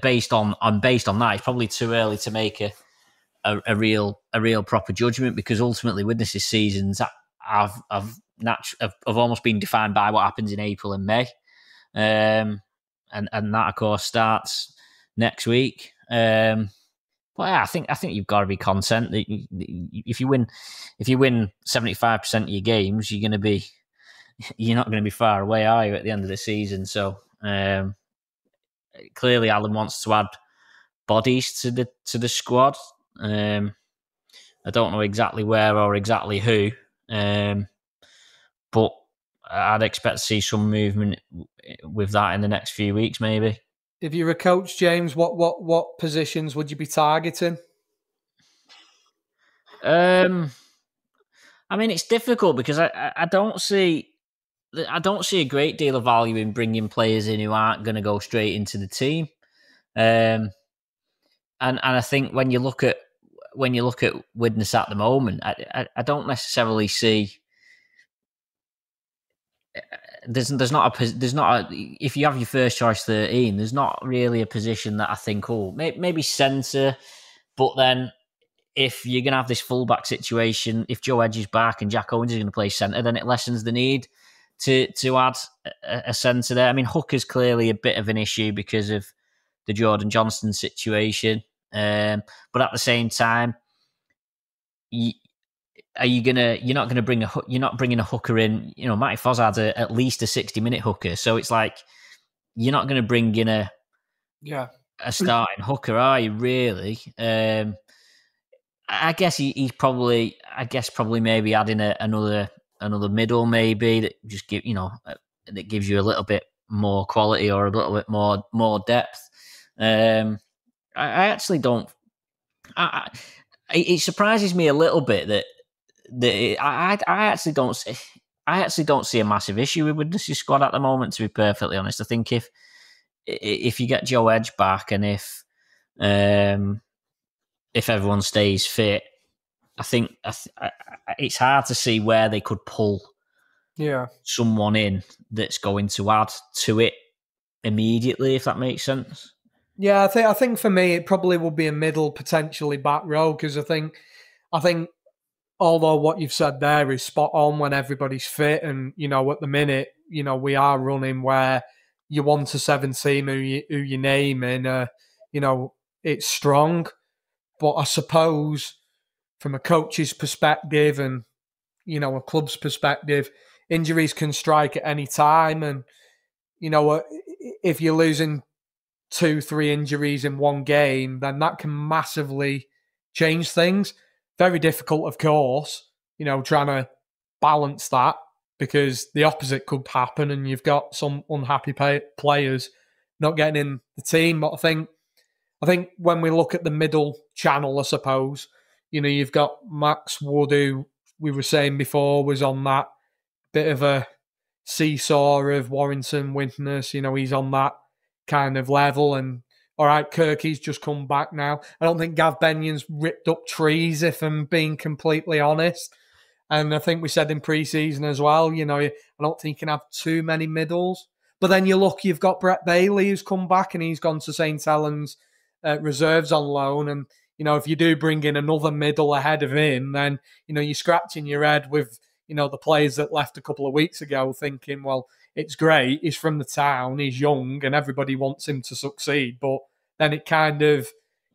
based on that, it's probably too early to make a real proper judgment, because ultimately Widnes' seasons have almost been defined by what happens in April and May, and that of course starts next week. But yeah, I think you've got to be content that if you win 75% of your games, you're not going to be far away, are you, at the end of the season? So clearly, Alan wants to add bodies to the squad. I don't know exactly where or exactly who, but I'd expect to see some movement with that in the next few weeks, maybe. If you're a coach, James, what positions would you be targeting? I mean, it's difficult because I don't see a great deal of value in bringing players in who aren't going to go straight into the team. And I think when you look at when you look at Widnes at the moment, I don't necessarily see. There's not a if you have your first choice 13, there's not really a position that I think, maybe centre, but then if you're going to have this fullback situation, if Joe Edge is back and Jack Owens is going to play centre, then it lessens the need to add a centre there. I mean, hooker's clearly a bit of an issue because of the Jordan Johnston situation, but at the same time, you're not bringing a hooker in. You know, Matty Fozzard's at least a 60-minute hooker, so it's like you're not going to bring in a starting hooker, are you? Really? I guess he's probably maybe adding another middle, maybe that just that gives you a little bit more quality or a little bit more depth. I actually don't. It surprises me a little bit that I actually don't. I actually don't see a massive issue with Widnes' squad at the moment. To be perfectly honest, I think if you get Joe Edge back and if everyone stays fit, I think it's hard to see where they could pull someone in that's going to add to it immediately, if that makes sense. Yeah, I think for me it probably will be a middle, potentially back row, because I think although what you've said there is spot on when everybody's fit, and at the minute we are running where you want a 7 team who you name and it's strong. But I suppose from a coach's perspective and, a club's perspective, injuries can strike at any time. And, if you're losing 2-3 injuries in one game, then that can massively change things. Very difficult, of course, trying to balance that, because the opposite could happen and you've got some unhappy players not getting in the team. But I think when we look at the middle channel, I suppose, you've got Max Wood, who we were saying before was on that bit of a seesaw of Warrington, Widnes. He's on that kind of level. And all right, Kirky's just come back now. I don't think Gav Benyon's ripped up trees, if I'm being completely honest. And I think we said in pre-season as well, I don't think you can have too many middles. But then you've got Brett Bailey, who's come back and he's gone to St. Helens reserves on loan. And, if you do bring in another middle ahead of him, then, you're scratching your head with, the players that left a couple of weeks ago thinking, well, it's great. He's from the town. He's young and everybody wants him to succeed. But then it kind of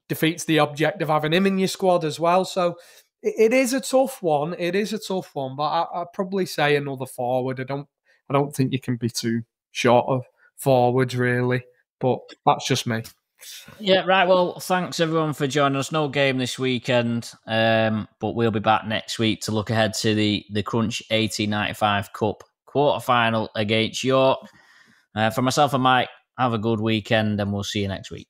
defeats the object of having him in your squad as well. So it is a tough one. But I'd probably say another forward. I don't think you can be too short of forwards, really. But that's just me. Yeah, right. Well, thanks everyone for joining us. No game this weekend, but we'll be back next week to look ahead to the Crunch 1895 Cup quarter-final against York. For myself and Mike, have a good weekend and we'll see you next week.